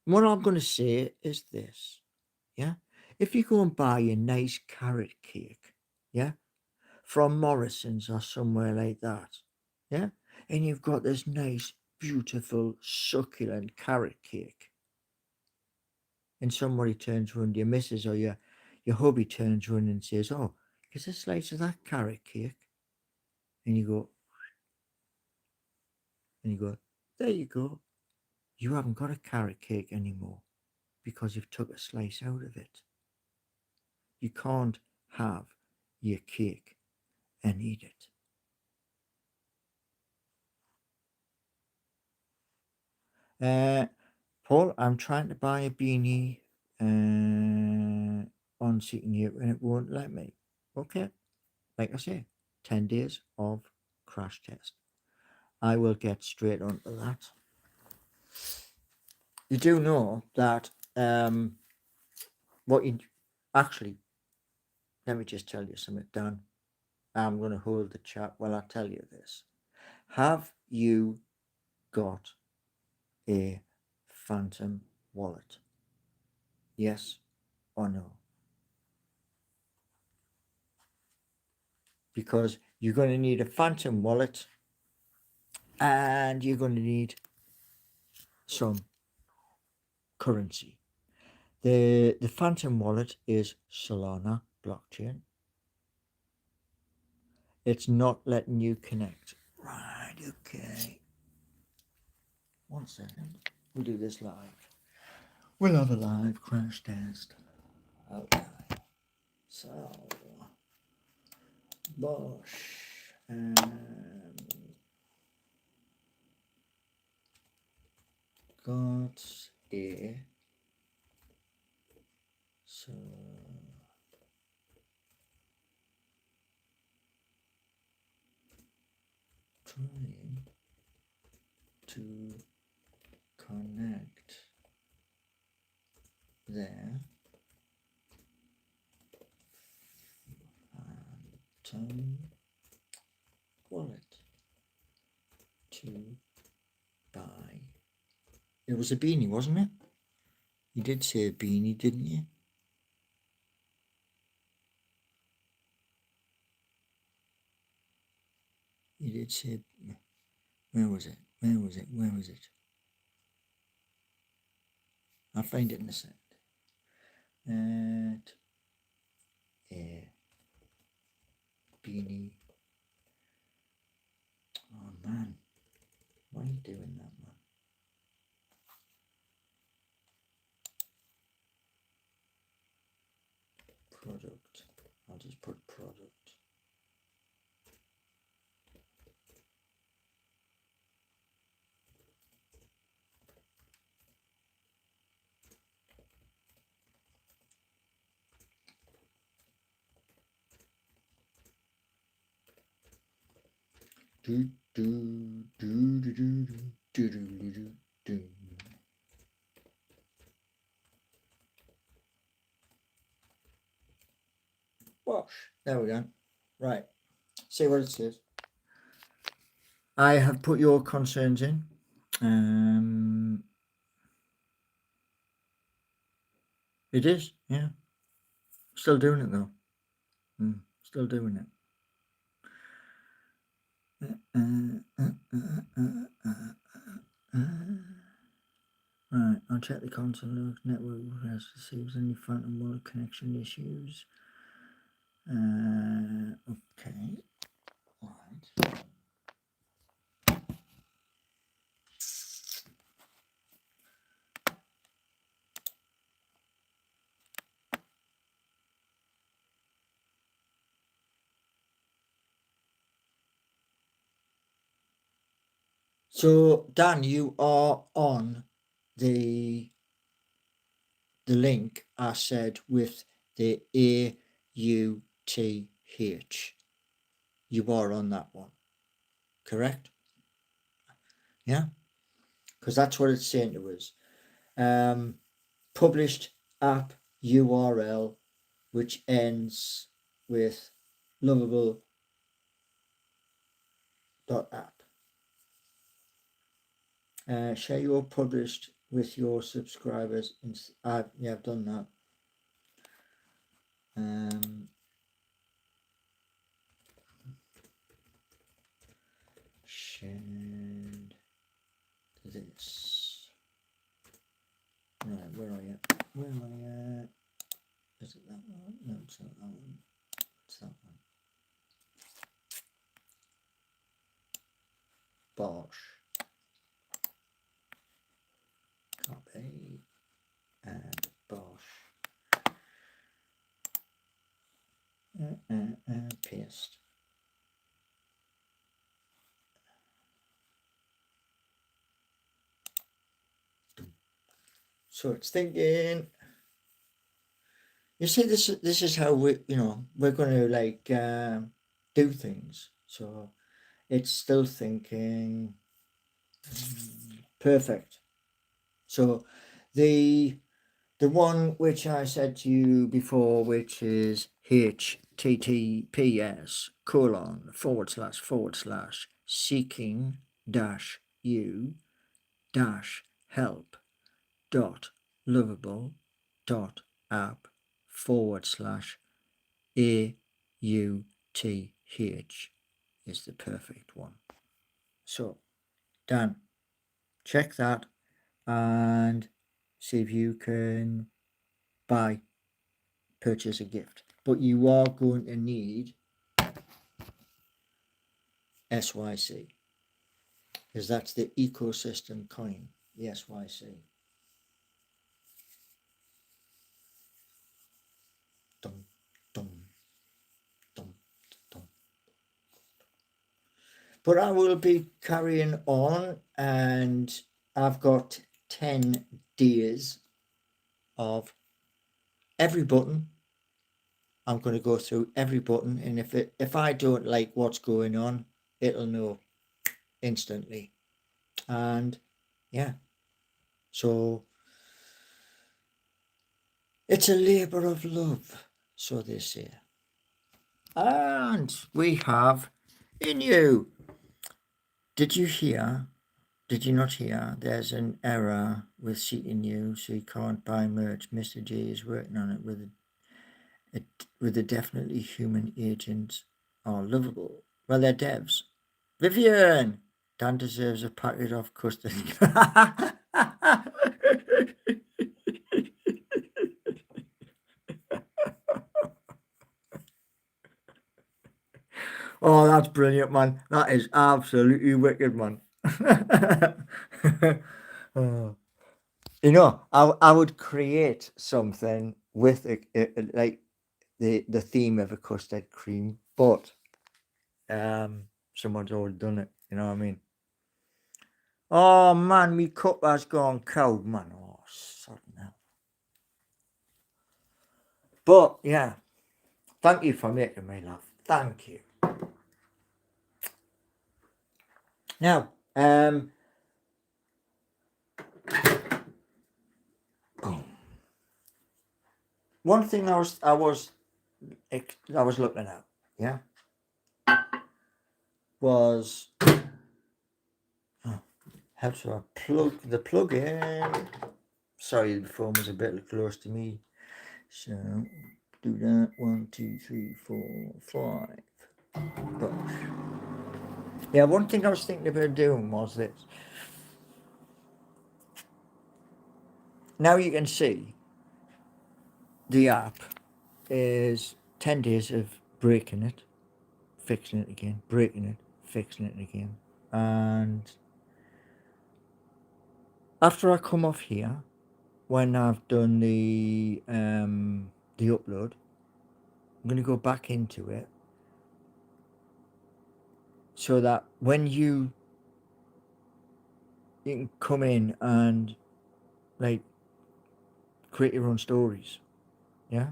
What I'm going to say is this, yeah? If you go and buy a nice carrot cake, yeah, from Morrison's or somewhere like that, yeah, and you've got this nice, beautiful, succulent carrot cake, and somebody turns around, your missus or your hubby turns around and says, "Oh, here's a slice of that carrot cake," and you go, "There you go. You haven't got a carrot cake anymore because you've took a slice out of it. You can't have your cake and eat it." Paul, I'm trying to buy a beanie on Seeking You and it won't let me. Okay, like I say, 10 days of crash test. I will get straight onto that. You do know that what you actually, let me just tell you something, Dan. I'm going to hold the chat while I tell you this. Have you got a phantom wallet? Yes or no? Because you're going to need a phantom wallet and you're going to need some currency. The phantom wallet is Solana blockchain. It's not letting you connect. Right, okay. 1 second. We'll do this live. We'll have a live crash test. Okay. So, Bosch got a so trying to connect their phantom wallet to buy. It was a beanie, wasn't it? You did say a beanie, didn't you? You did say. Where was it? Where was it? Where was it? I'll find it in a second. At a beanie. Oh man, why are you doing that, man? Product. I'll just put product. Do do do do do do do do do do. Wash. There we go. Right. See what it says. I have put your concerns in. It is, yeah. Still doing it though. Still doing it. Right, I'll check the console network request to see if there's any phantom wallet connection issues. Okay. Right. So Dan, you are on the link I said with the AUTH. You are on that one, correct? Yeah, because that's what it's saying to us. Published app URL, which ends with lovable.app. Share your published with your subscribers. I've done that. Shared this. Right, where are you? Where am I at? Is it that one? No, it's not that one. It's that one. Bosh. Copy and Bosh. Paste. So it's thinking. You see, this is how we're going to like do things. So it's still thinking. Perfect. So the one which I said to you before, which is https://seeking u help lovable.app /AUTH is the perfect one. So Dan, check that and see if you can purchase a gift. But you are going to need SYC, because that's the ecosystem coin, the SYC. Dum, dum, dum, dum. But I will be carrying on, and I've got 10 days of every button. I'm going to go through every button, and if I don't like what's going on, it'll know instantly. And yeah, so it's a labor of love, so they say. And we have in you. Did you hear? Did you not hear? There's an error with seating you, so you can't buy merch. Mr. J is working on it with the definitely human agents are lovable. Well, they're devs. Vivian! Dan deserves a packet of custard. Oh, that's brilliant, man. That is absolutely wicked, man. Oh. I would create something with like the theme of a custard cream, but someone's already done it. You know what I mean? Oh man, me cup has gone cold, man. Oh, something else. But yeah, thank you for making me laugh. Thank you. Now, boom. One thing I was looking at, yeah, was how to plug the plug in. Sorry, the phone was a bit close to me. So do that. 1, 2, 3, 4, 5. But yeah, one thing I was thinking about doing was this. Now you can see the app is 10 days of breaking it, fixing it again, breaking it, fixing it again. And after I come off here, when I've done the upload, I'm going to go back into it so that when you you can come in and like create your own stories. Yeah,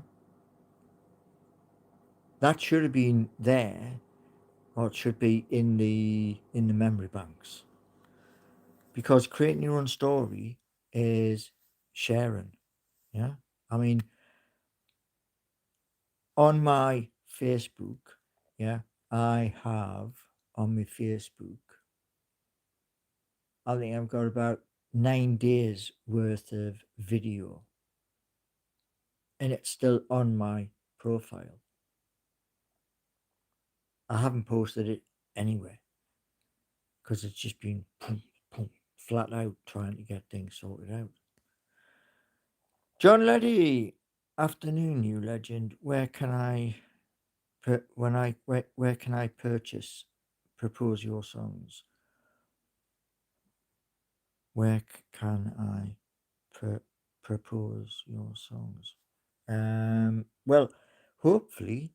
that should have been there, or it should be in the memory banks, because creating your own story is sharing. Yeah, I mean, on my Facebook, yeah, I have on my Facebook, I think I've got about 9 days worth of video, and it's still on my profile. I haven't posted it anywhere because it's just been flat out trying to get things sorted out. John Leddy, afternoon, you legend. Where can I where can I purchase propose your songs? Where can I propose your songs? Well, hopefully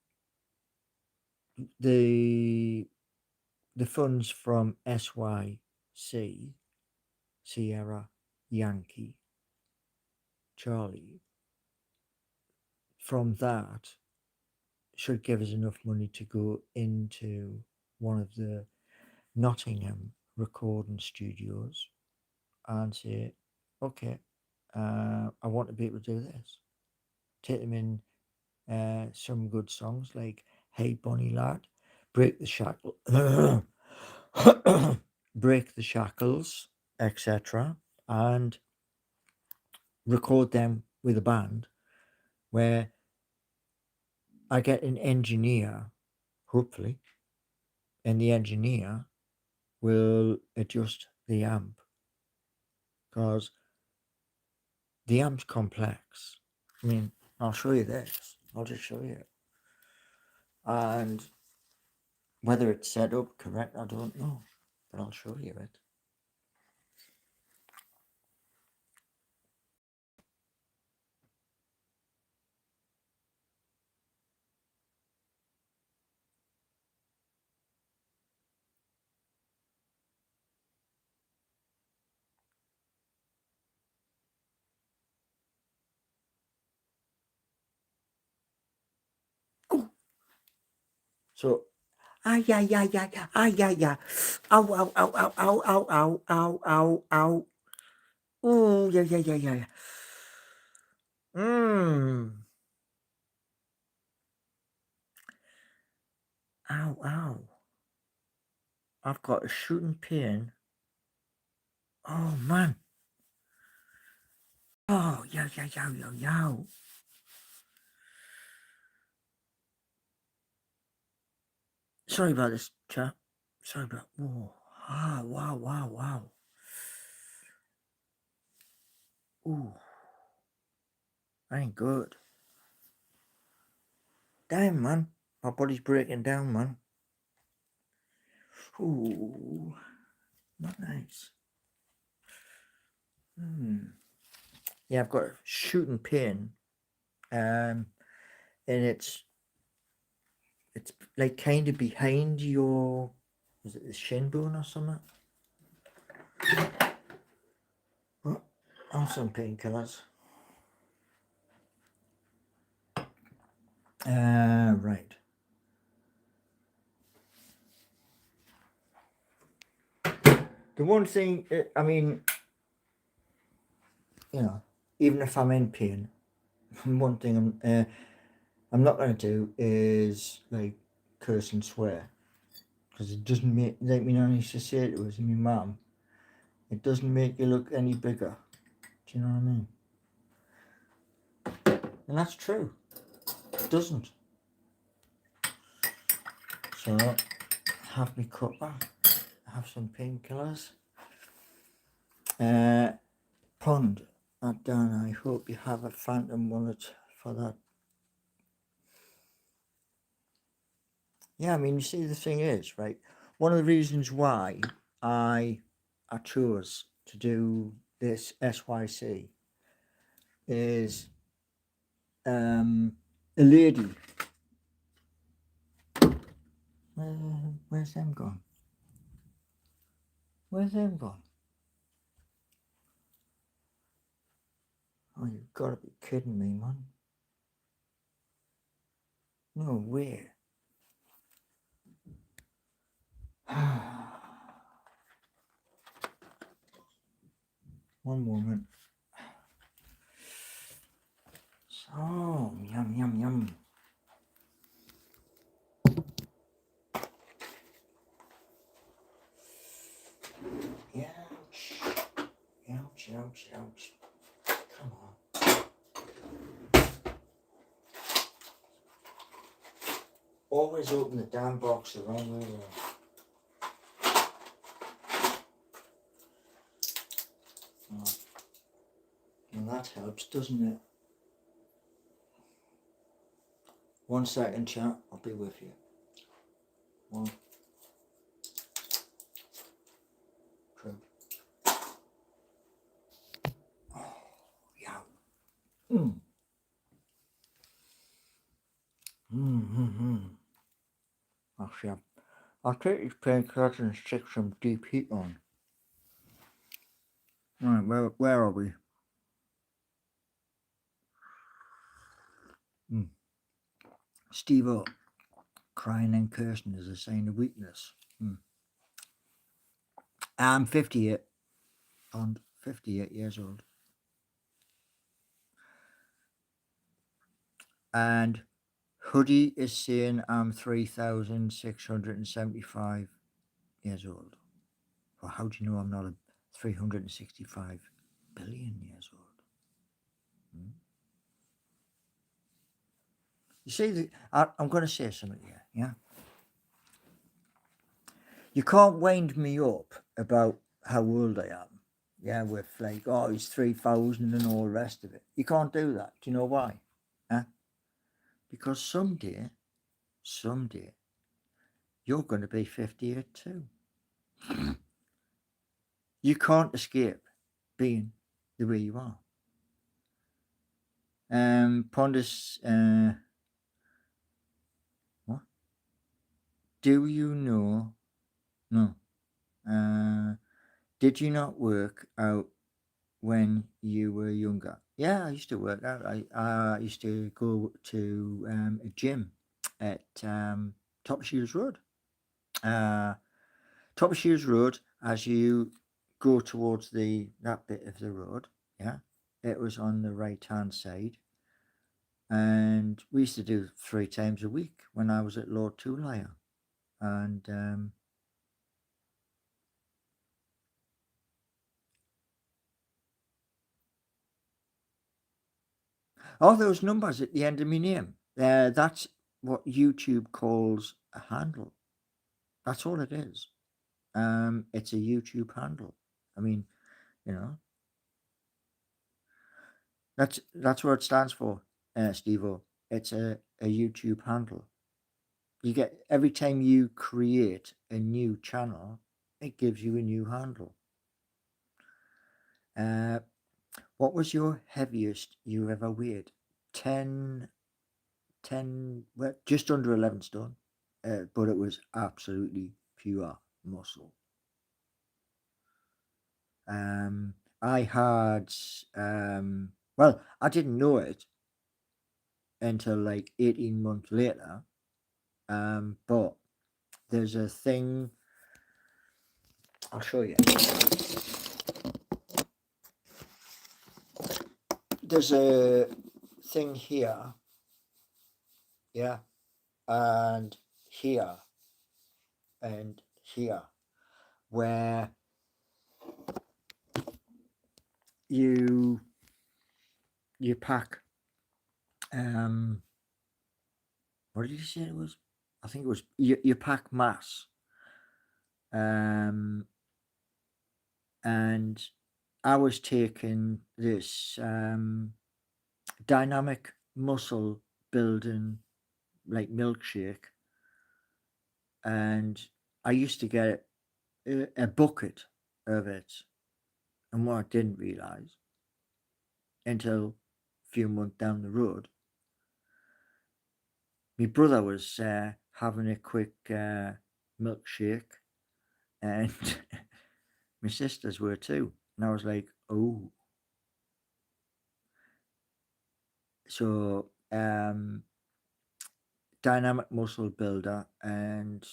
the funds from SYC, Sierra Yankee Charlie, from that should give us enough money to go into one of the Nottingham recording studios and say, okay, I want to be able to do this. Take them in some good songs like Hey Bonnie Lad, Break the Shackle, Break the Shackles, etc., and record them with a band where I get an engineer, hopefully, and the engineer will adjust the amp because the amp's complex. I mean, I'll show you this. I'll just show you. And whether it's set up correct, I don't know, but I'll show you it. So, ay, ay, ay, ay, ay, ay, ay. Ow, ow, ow, ow, ow, ow, ow, ow, ow, ow. Oh, yeah, yeah, yeah, yeah. Mmm. Ow, ow. I've got a shooting pain. Oh, man. Oh, yeah, yeah, yeah, yeah, yeah. Sorry about this, chap. Sorry about. Whoa. Ah, wow, wow, wow. Ooh, that ain't good. Damn, man. My body's breaking down, man. Ooh, not nice. Yeah, I've got a shooting pain. And it's like kind of behind your, is it the shin bone or something? Oh, have some painkillers. Right. The one thing, I mean, you know, even if I'm in pain, one thing I'm not going to do is like curse and swear, because it doesn't make, like me nan used to say to us, and my mum, it doesn't make you look any bigger. Do you know what I mean? And that's true. It doesn't. So have me cuppa, have some painkillers. Pond at Dan, I hope you have a phantom wallet for that. Yeah, I mean, you see, the thing is, right, one of the reasons why I chose to do this SYC is a lady. Where's them gone? Where's them gone? Oh, you've got to be kidding me, man. No way. One moment. So, yum, yum, yum. Ouch. Ouch, ouch, ouch. Come on. Always open the damn box the wrong way around. Right. Well, that helps, doesn't it? 1 second, chat. I'll be with you. 1, 2. Oh, yeah. Actually, I'll take these painkillers and stick some deep heat on. Right, where are we? Steve-O, crying and cursing is a sign of weakness. I'm 58. I'm 58 years old. And Hoodie is saying I'm 3,675 years old. Well, how do you know I'm not a 365 billion years old? You see, I'm going to say something here, yeah? You can't wind me up about how old I am, yeah, with like, oh, he's 3,000 and all the rest of it. You can't do that. Do you know why? Huh? Because someday, you're going to be 58 too. You can't escape being the way you are. Pondus, what? Do you know? No. Did you not work out when you were younger? Yeah, I used to work out. I used to go to a gym at Top Shears Road. Top Shears Road, as you go towards that bit of the road, yeah, it was on the right hand side. And we used to do 3 times a week when I was at Lord Toolhire. And all those numbers at the end of my name, that's what YouTube calls a handle. That's all it is. It's a YouTube handle. I mean, you know, that's what it stands for, Steve-O. It's a YouTube handle. You get, every time you create a new channel, it gives you a new handle. What was your heaviest you ever weighed? 10, well, just under 11 stone, but it was absolutely pure muscle. I had, well, I didn't know it until like 18 months later, but there's a thing, I'll show you. There's a thing here, yeah, and here, and here, where you pack, what did you say it was? I think it was, you pack mass, and I was taking this dynamic muscle building like milkshake, and I used to get a bucket of it. And what I didn't realize until a few months down the road, my brother was having a quick milkshake, and my sisters were too. And I was like, oh, So dynamic muscle builder, and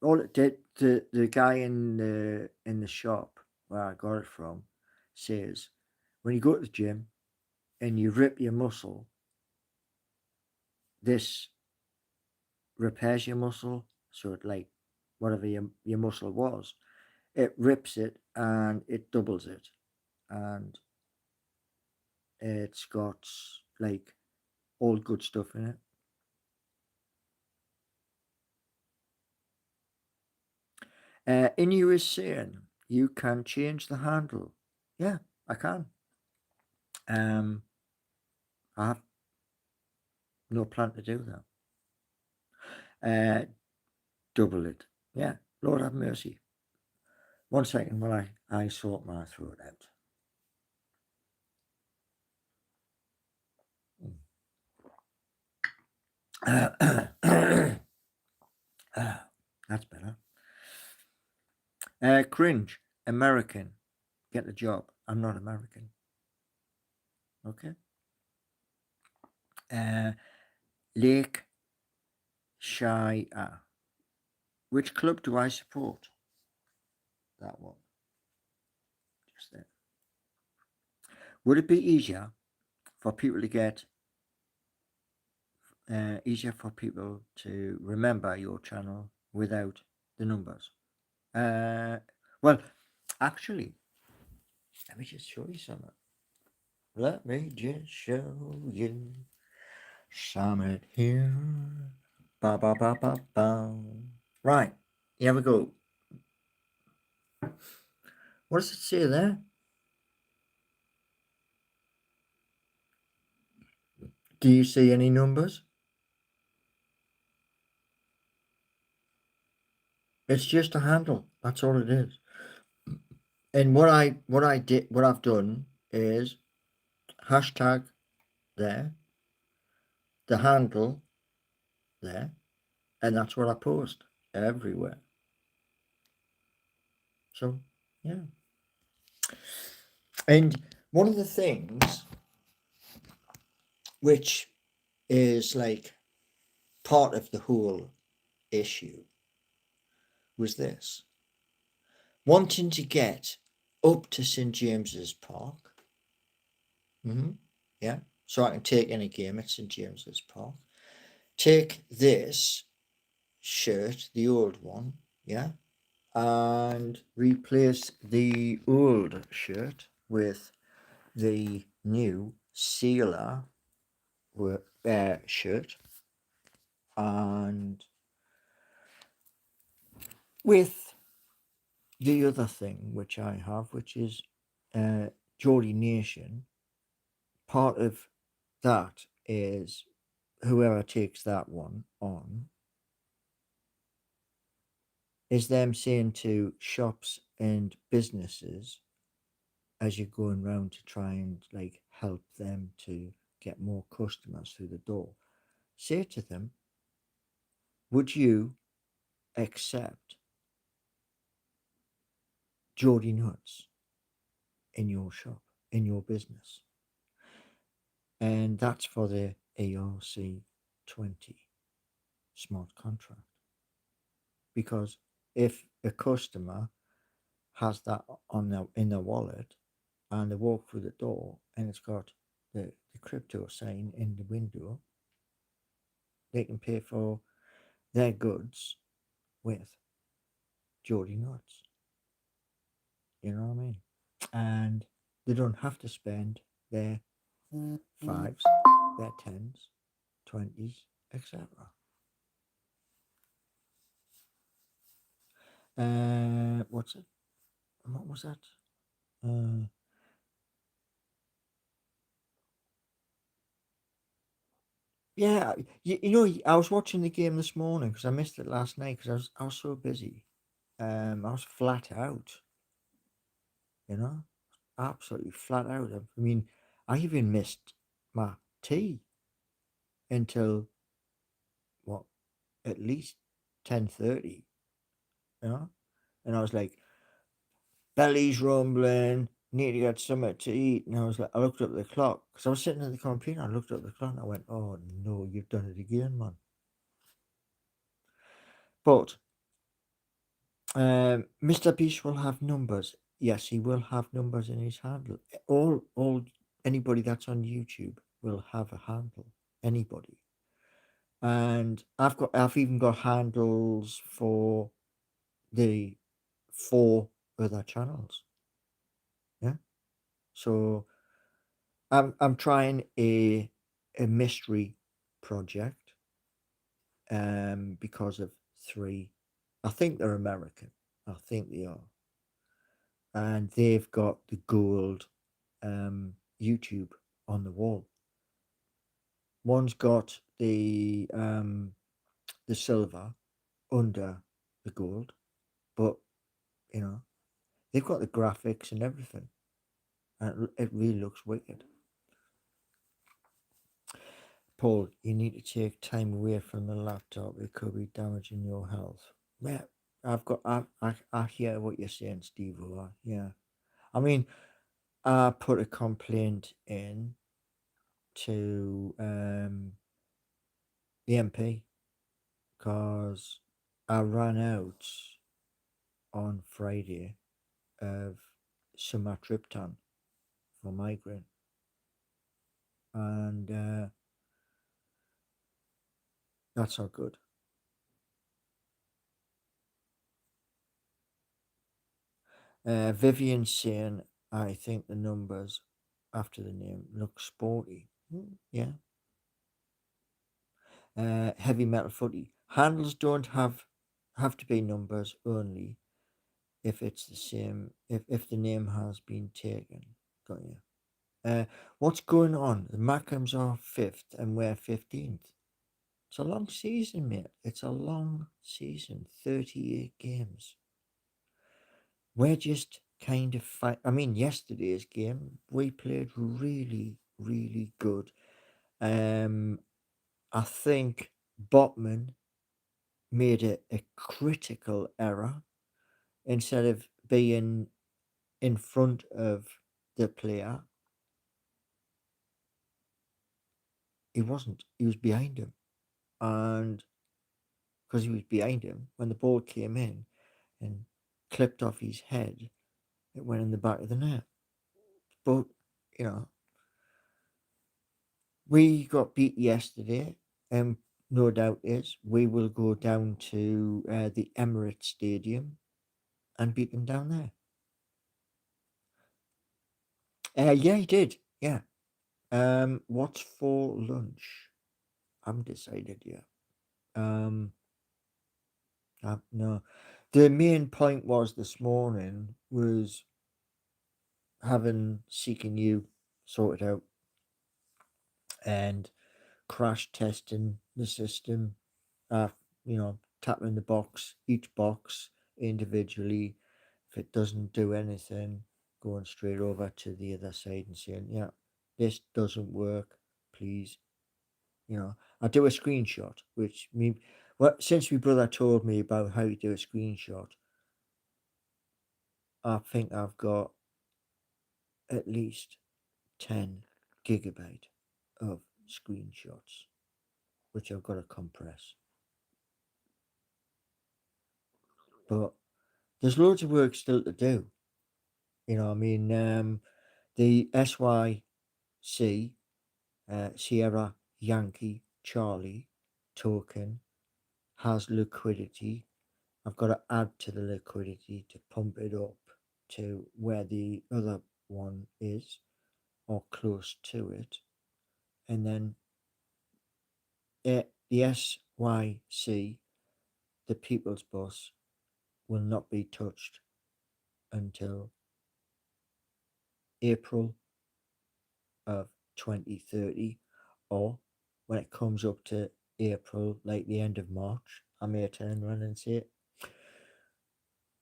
all it did, the guy in the shop where I got it from says, when you go to the gym and you rip your muscle, this repairs your muscle, so it, like, whatever your muscle was, it rips it and it doubles it, and it's got like all good stuff in it. Inu is saying you can change the handle. Yeah, I can. I have no plan to do that. Double it. Yeah, Lord have mercy. 1 second while I sort my throat out. That's better. Cringe. American. Get the job. I'm not American. Okay. Lake Shire. Which club do I support? That one. Just there. Would it be for people to get easier for people to remember your channel without the numbers? Well, actually, let me just show you something. Let me just show you something here. Ba ba ba ba ba. Right, here we go. What does it say there? Do you see any numbers? It's just a handle. That's all it is. And what I've done is hashtag there, the handle there, and that's what I post everywhere. So yeah. And one of the things which is like part of the whole issue was this: wanting to get up to St James's Park. Yeah, so I can take any game at St James's Park. Take this shirt, the old one, yeah, and replace the old shirt with the new Sealer shirt, and with the other thing which I have, which is Geordie Nation. Part of that is whoever takes that one on is them saying to shops and businesses as you're going around to try and like help them to get more customers through the door, say to them, would you accept Geordie Nuts in your shop, in your business? And that's for the ARC 20 smart contract. Because if a customer has that on their in their wallet and they walk through the door and it's got the crypto sign in the window, they can pay for their goods with Geordie Nuts. You know what I mean? And they don't have to spend their fives, their tens, 20s, etc. What's it? What was that? Uh, yeah, you know, I was watching the game this morning because I missed it last night because I was so busy. I was flat out, you know, absolutely flat out. I mean, I even missed my tea until what, at least 10:30, you know, and I was like, belly's rumbling, need to get something to eat. And I was like, I looked up at the clock because I was sitting at the computer. I looked up at the clock and I went, oh no, you've done it again, man. But Mr. Beast will have numbers. Yes, he will have numbers in his handle. All anybody that's on YouTube will have a handle. Anybody. And I've even got handles for the 4 other channels. Yeah. So I'm trying a mystery project because of 3. I think they're American. I think they are. And they've got the gold YouTube on the wall. One's got the silver under the gold, but you know they've got the graphics and everything, and it really looks wicked. Paul, you need to take time away from the laptop. It could be damaging your health. Yeah, I hear what you're saying, Steve. Yeah, I mean, I put a complaint in to the MP because I ran out on Friday of sumatriptan for migraine, and that's not good. Vivian's saying, I think the numbers after the name look sporty. Yeah. Heavy metal footy. Handles don't have to be numbers only if it's the same, if the name has been taken. Got you. What's going on? The Mackhams are 5th and we're 15th. It's a long season, mate. It's a long season. 38 games. We're just kind of fight. I mean, yesterday's game we played really, really good. Um, I think Botman made a critical error instead of being in front of the player. He wasn't. He was behind him, and because he was behind him, when the ball came in and clipped off his head, it went in the back of the net. But you know, we got beat yesterday, and no doubt is we will go down to the Emirates Stadium and beat them down there. Yeah, he did. Yeah. What's for lunch? I haven't decided yet. Um, no. The main point was this morning was having seeking you sorted out and crash testing the system. Uh, tapping the box, each box individually. If it doesn't do anything, going straight over to the other side and saying, yeah, this doesn't work, please. I do a screenshot, which me, well, since my brother told me about how to do a screenshot, I think I've got at least 10 gigabyte of screenshots, which I've got to compress. But there's loads of work still to do. I mean, the SYC, Sierra Yankee Charlie token has liquidity. I've got to add to the liquidity to pump it up to where the other one is or close to it. And then the SYC, the People's Bus, will not be touched until April of 2030, or when it comes up to April, like the end of March, I may turn around and say,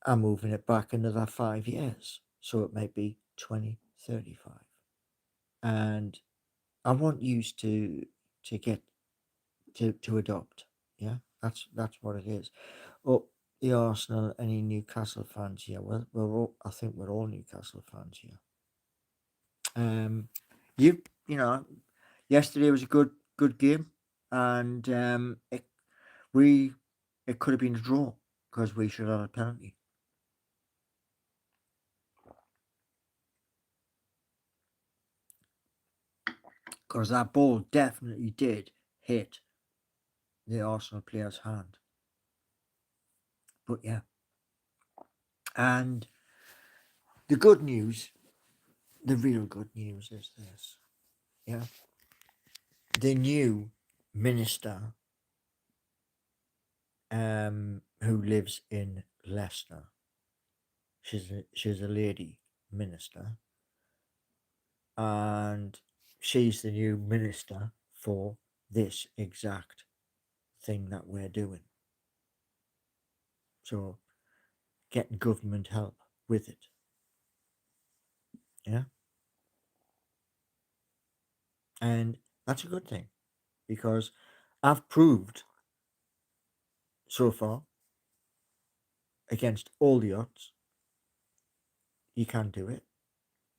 I'm moving it back another 5 years. So it might be 2035. And I want you to get to adopt. Yeah, that's what it is. Oh, the Arsenal, any Newcastle fans here? Well, I think we're all Newcastle fans here. Um, you know, yesterday was a good game, and we it could have been a draw because we should have had a penalty. Because that ball definitely did hit the Arsenal player's hand. But yeah, and the good news, the real good news is this. Yeah, the new minister, who lives in Leicester. She's a lady minister, and she's the new minister for this exact thing that we're doing. So getting government help with it. Yeah. And that's a good thing because I've proved so far against all the odds you can do it.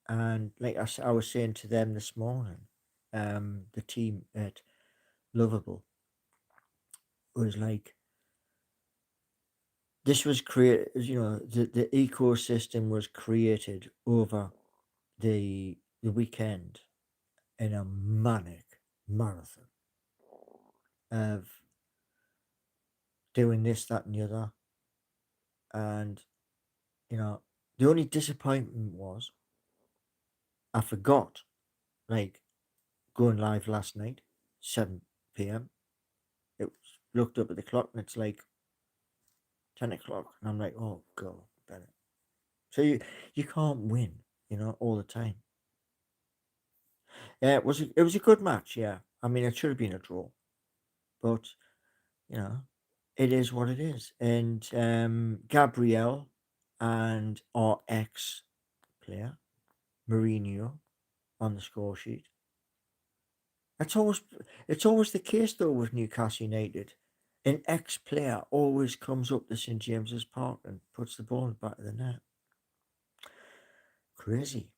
And like I was saying to them this morning, the team at Lovable was like, this was created, the ecosystem was created over the weekend in a manic marathon of doing this, that, and the other. And, the only disappointment was I forgot, like, going live last night, 7 p.m. It was, looked up at the clock and it's like 10 o'clock. And I'm like, oh, God, better. So you can't win, all the time. Yeah, it was a good match, yeah. I mean, it should have been a draw. But, you know, it is what it is. And Gabrielle and our ex player, Mourinho, on the score sheet. It's always the case though with Newcastle United. An ex player always comes up to St James's Park and puts the ball in the back of the net. Crazy.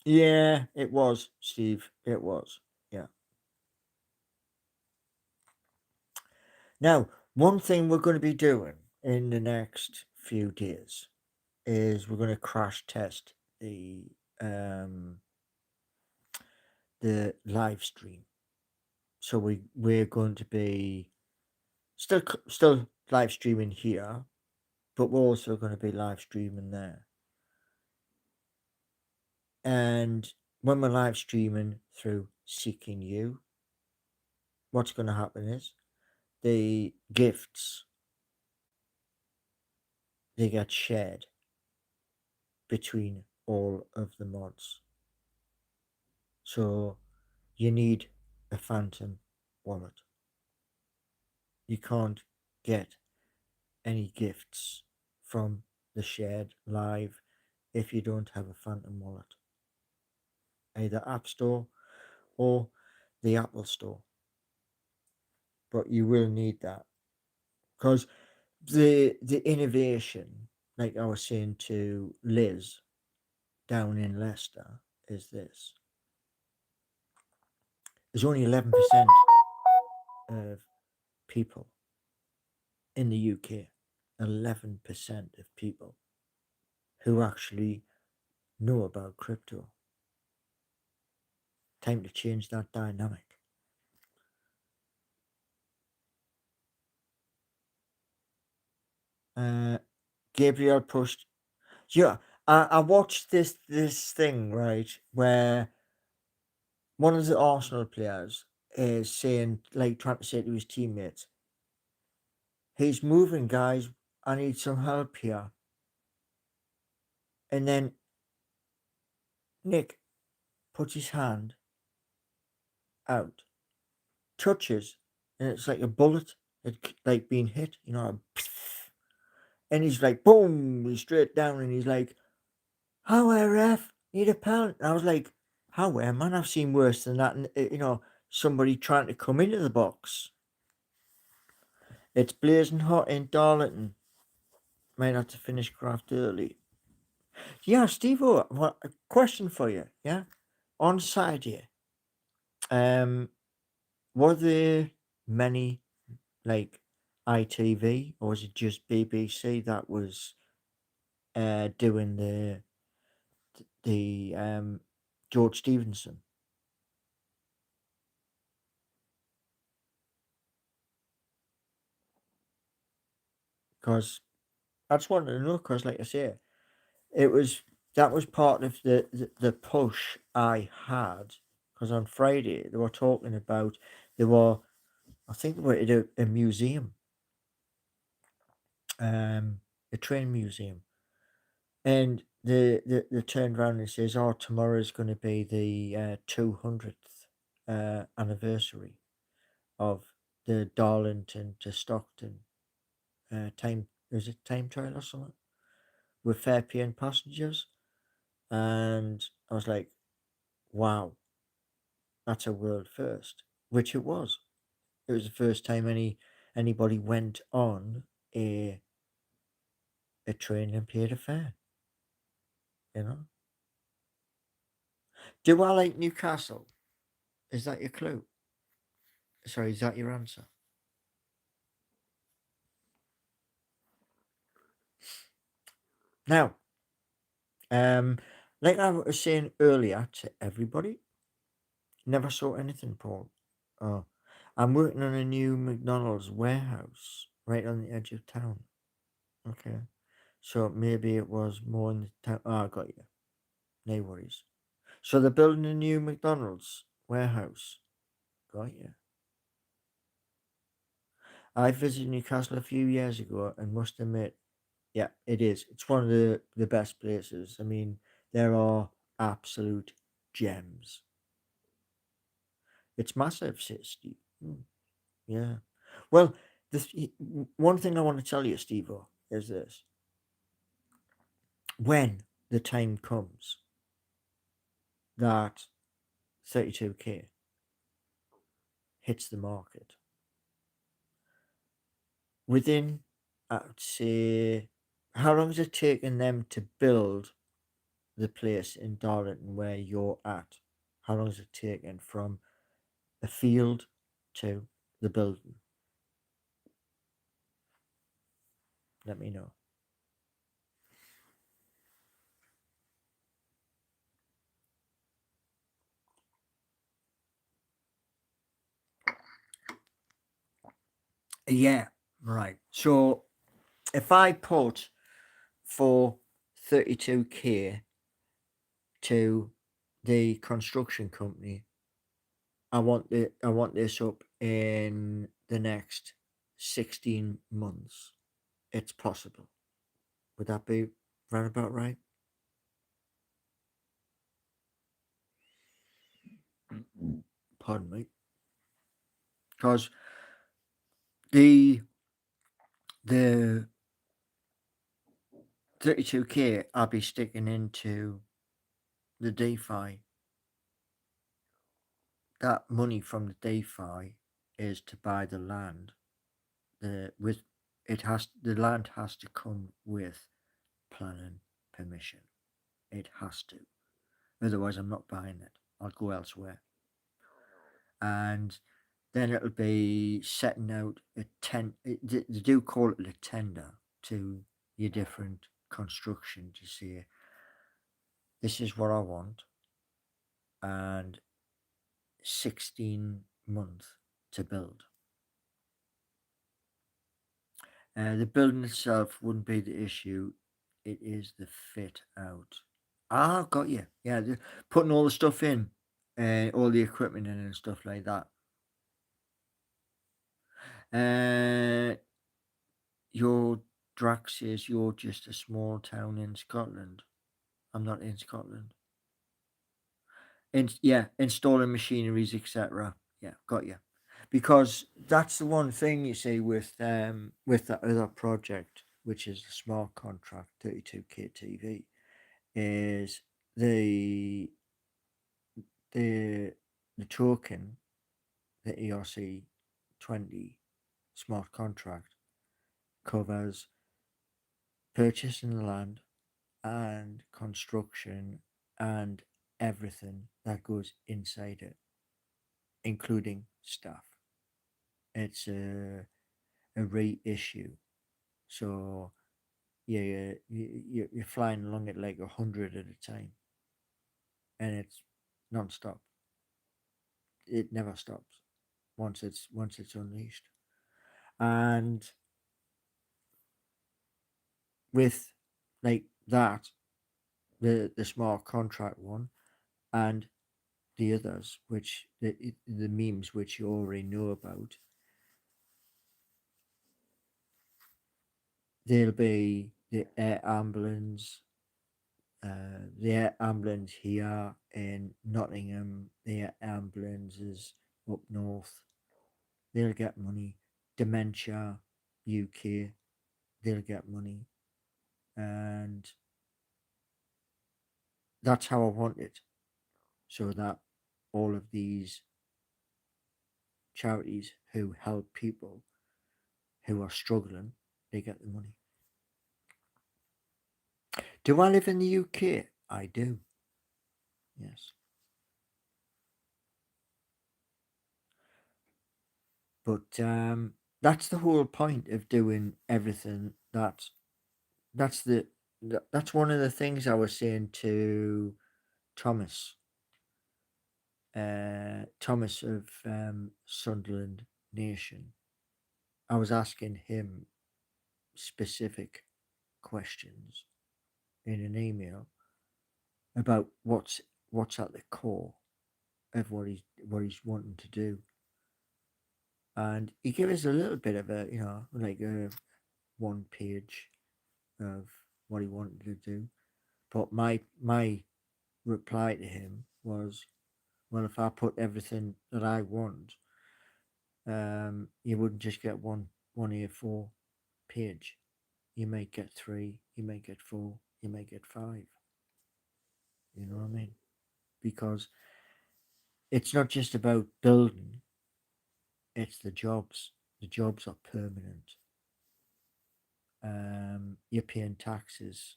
Yeah, it was, Steve. It was. Yeah. Now, one thing we're going to be doing in the next few days is we're going to crash test um the live stream. So we're going to be still live streaming here, but we're also going to be live streaming there. And when we're live streaming through Seeking You, what's going to happen is the gifts, they get shared between all of the mods. So you need a phantom wallet. You can't get any gifts from the shared live if you don't have a phantom wallet, either App Store or the Apple Store. But you will need that because the innovation, like I was saying to Liz down in Leicester, is this: there's only 11% of people in the UK, 11% of people who actually know about crypto. Time to change that dynamic. Gabriel pushed. Yeah, I watched this thing, right, where one of the Arsenal players is saying, like, trying to say to his teammates, he's moving, guys. I need some help here. And then Nick puts his hand out, touches, and it's like a bullet, like being hit, and he's like, boom, he's straight down, and he's like, how ref, need a pound. And I was like, how man, I've seen worse than that. And somebody trying to come into the box. It's blazing hot in Darlington. Might have to finish craft early. Yeah, Steve, what a question for you. Yeah, on side here. Um, were there many like ITV, or was it just BBC that was doing the George Stevenson? Because I just wanted to know. Because, like I say, it was that was part of the push I had. Because on Friday they were talking about they were I think they were at a museum, um, a train museum, and the turned around and says, "Oh, tomorrow is going to be the 200th anniversary of the Darlington to Stockton time. Was it time trial or something with fare paying passengers?" And I was like, "Wow, that's a world first," which it was. It was the first time anybody went on a a train and paid a fare. You know. Do I like Newcastle? Is that your clue? Sorry, is that your answer? Now, um, like I was saying earlier to everybody, never saw anything, Paul. Oh, I'm working on a new McDonald's warehouse right on the edge of town. Okay, so maybe it was more in the town. Oh, I got you. No worries. So they're building a new McDonald's warehouse. Got you. I visited Newcastle a few years ago and must admit, yeah, it is. It's one of the best places. I mean, there are absolute gems. It's massive, city. Yeah. Well, one thing I want to tell you, Steve, is this: when the time comes that 32K hits the market, within, I'd say, how long has it taken them to build the place in Darlington where you're at? How long has it taken from the field to the building? Let me know. Yeah, right. So if I put for 32K to the construction company, I want this up in the next 16 months. It's possible. Would that be right about right? Pardon me. Because the the 32K I'll be sticking into the DeFi. That money from the DeFi is to buy the land. The land has to come with planning permission. It has to. Otherwise I'm not buying it. I'll go elsewhere. And then it'll be setting out they do call it a tender to your different construction to say this is what I want, and 16 months to build. The building itself wouldn't be the issue. It is the fit out. Ah, got you. Yeah, putting all the stuff in, all the equipment in and stuff like that. Uh, your Drax says you're just a small town in Scotland. I'm not in Scotland. Yeah, installing machineries, etc. Yeah, got you. Because that's the one thing you see with that other project, which is the smart contract 32K TV, is the the the token, the ERC 20 smart contract covers purchasing the land, and construction and everything that goes inside it, including staff. It's a reissue. So yeah, you're flying along at like 100 at a time, and it's non-stop. It never stops once it's unleashed. And with like that, the small contract one and the others, which the memes which you already know about, there'll be the air ambulance here in Nottingham, the air ambulances up north, they'll get money. Dementia UK, they'll get money. And that's how I want it. So that all of these charities who help people who are struggling, they get the money. Do I live in the UK? I do. Yes. But that's the whole point of doing everything. That's the that's one of the things I was saying to Thomas, Thomas of Sunderland Nation. I was asking him specific questions in an email about what's at the core of what he's wanting to do, and he gave us a little bit of a like a 1 page of what he wanted to do. But my reply to him was, well, if I put everything that I want, you wouldn't just get one A4 page. You may get three, you may get four, you may get five. You know what I mean? Because it's not just about building; it's the jobs. The jobs are permanent. You're paying taxes.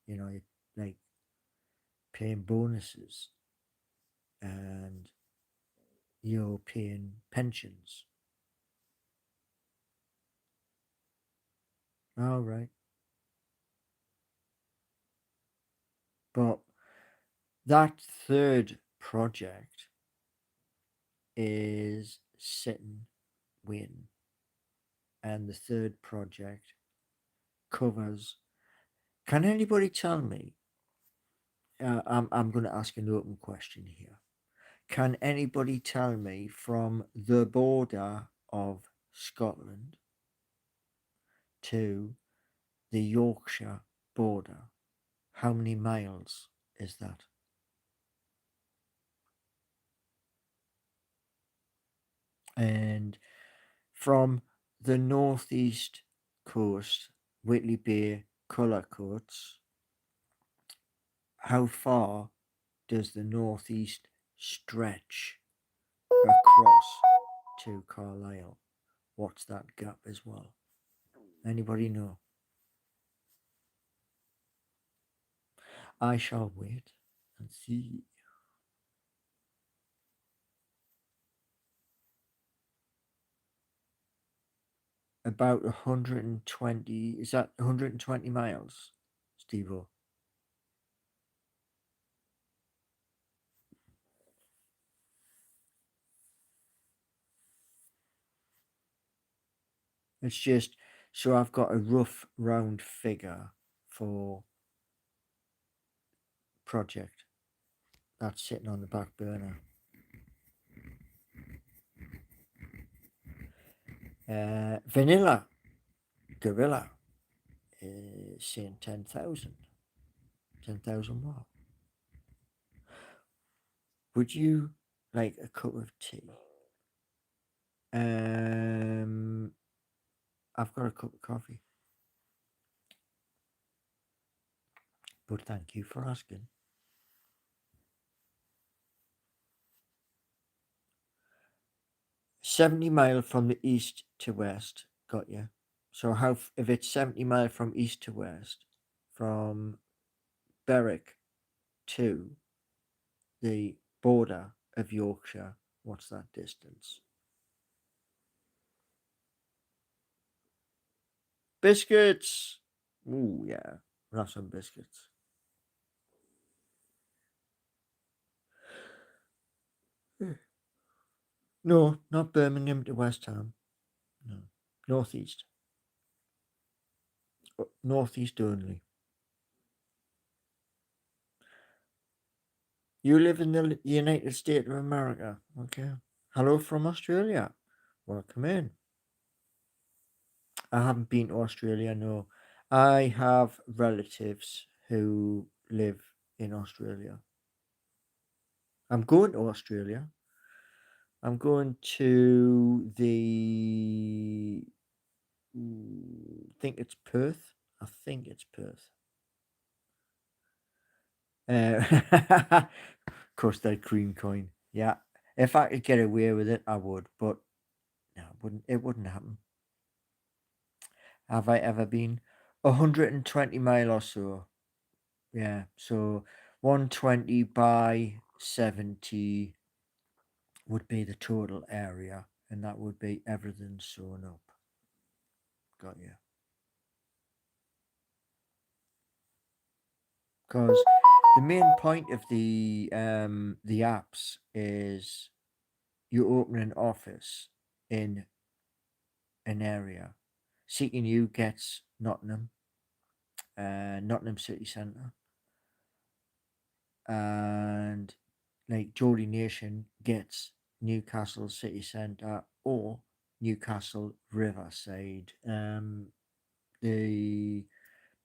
You're like paying bonuses, and you're paying pensions. All right, but that third project is sitting waiting, and the third project covers. Can anybody tell me? I'm going to ask an open question here. Can anybody tell me from the border of Scotland to the Yorkshire border, how many miles is that? And from the northeast coast, Whitley Bay, Cullercoats, how far does the northeast stretch across to Carlisle? What's that gap as well? Anybody know? I shall wait and see. About 120. Is that 120 miles, Steve? It's just so I've got a rough round figure for project that's sitting on the back burner. Vanilla Gorilla is saying 10,000. 10,000 what? Would you like a cup of tea? Um, I've got a cup of coffee, but thank you for asking. 70 mile from the east to west. Got you. So if it's 70 mile from east to west, from Berwick to the border of Yorkshire, what's that distance? Biscuits! Ooh, yeah. We'll have some biscuits. No, not Birmingham to West Ham. No. Northeast. Northeast only. You live in the United States of America. Okay. Hello from Australia. Welcome in. I haven't been to Australia, no. I have relatives who live in Australia. I'm going to Australia. I'm going to I think it's Perth. I think it's Perth. Of course, that cream coin. Yeah. If I could get away with it, I would. But no, it wouldn't. It wouldn't happen. Have I ever been? 120 mile or so. Yeah. So 120 by 70 would be the total area, and that would be everything sewn up. Got you. Because the main point of the apps is you open an office in an area. Seeking You gets Nottingham, Nottingham City Centre, and like Geordie Nation gets Newcastle City Centre or Newcastle Riverside. The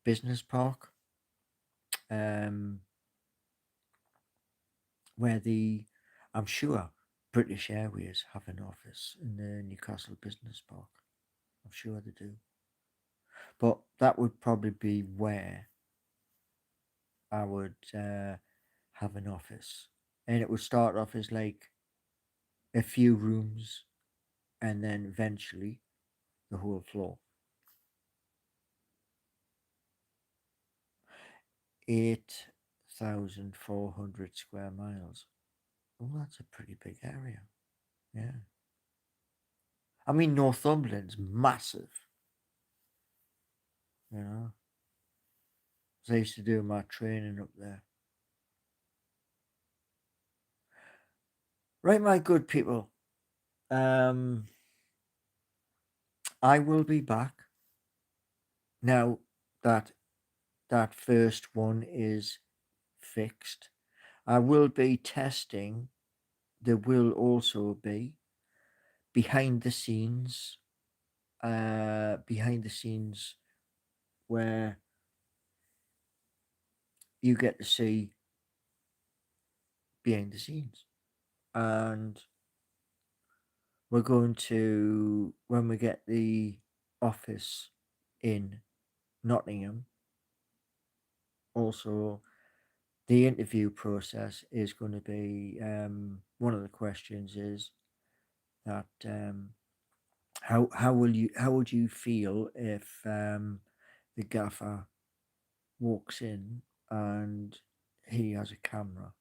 business park, um, where I'm sure British Airways have an office in the Newcastle Business Park. I'm sure they do. But that would probably be where I would have an office. And it would start off as like a few rooms and then eventually the whole floor. 8,400 square miles. Oh, that's a pretty big area. Yeah. I mean, Northumberland's massive, you know. So I used to do my training up there. Right, my good people. Um, I will be back now that that first one is fixed. I will be testing. There will also be behind the scenes, behind the scenes where you get to see behind the scenes. And we're going to, when we get the office in Nottingham, also the interview process is going to be one of the questions is that how would you feel if the gaffer walks in and he has a camera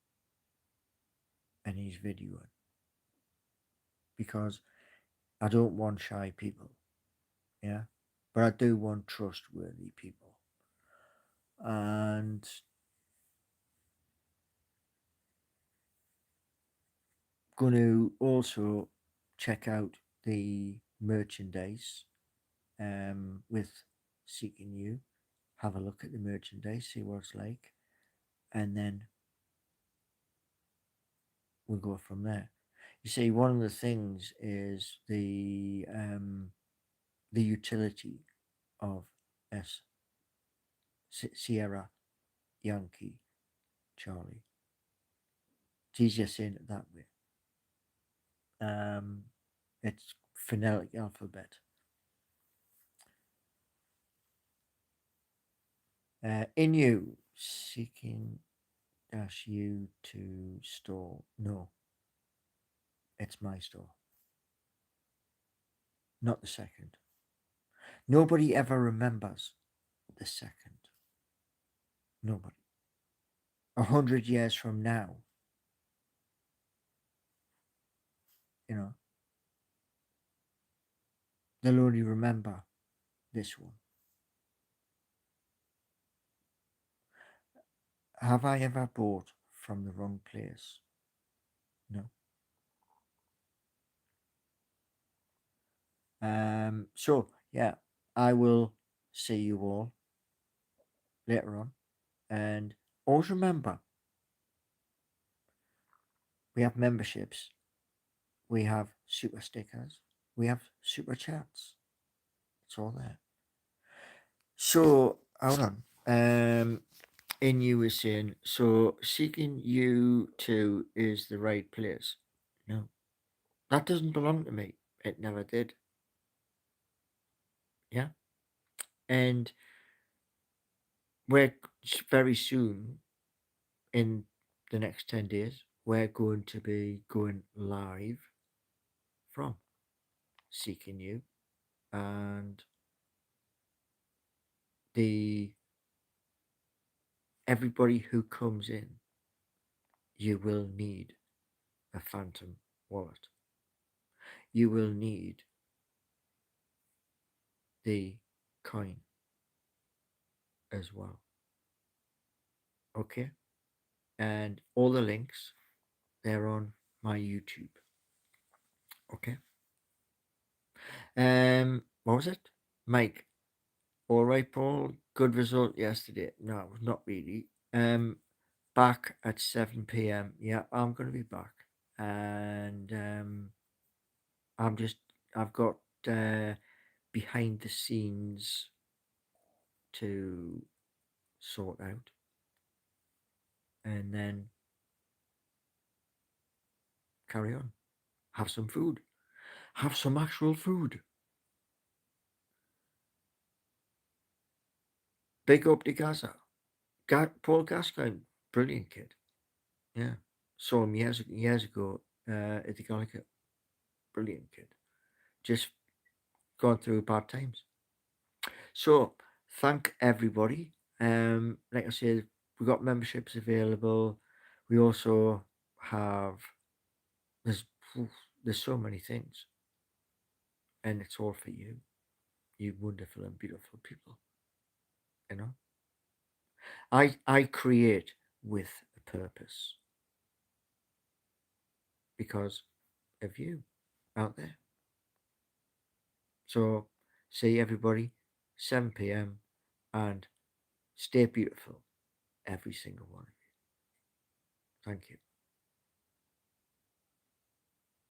and he's videoing, because I don't want shy people, yeah, but I do want trustworthy people. And going to also check out the merchandise with Seeking You. Have a look at the merchandise, see what it's like, and then we'll go from there. You see, one of the things is the utility of S Sierra Yankee Charlie. It's easier saying it that way. Um, it's phonetic alphabet. In you seeking dash you to store. No, it's my store, not the second. Nobody ever remembers the second. Nobody. 100 years from now, you know, they'll only remember this one. Have I ever bought from the wrong place? No. So yeah, I will see you all later on. And always remember, we have memberships, we have super stickers, we have super chats. It's all there. So hold on. And you were saying, so seeking you to is the right place. No, that doesn't belong to me. It never did. Yeah. And we're very soon, in the next 10 days, we're going to be going live from Seeking You. And the everybody who comes in, you will need a phantom wallet. You will need the coin as well. Okay? And all the links, they're on my YouTube. Okay? What was it? Mike. All right, Paul. Good result yesterday. No, not really. Back at 7 p.m. Yeah, I'm gonna be back. And I'm just I've got uh behind the scenes to sort out, and then carry on. Have some food. Have some actual food. Big up to Gaza. Paul Gascoigne, brilliant kid. Yeah, saw him years ago at the Gallagher. Brilliant kid. Just gone through bad times. So thank everybody. Like I said, we got memberships available. We also have there's there's so many things, and it's all for you, you wonderful and beautiful people. You know, I create with a purpose because of you out there. So see everybody, 7 p.m. and stay beautiful, every single one of you. Thank you.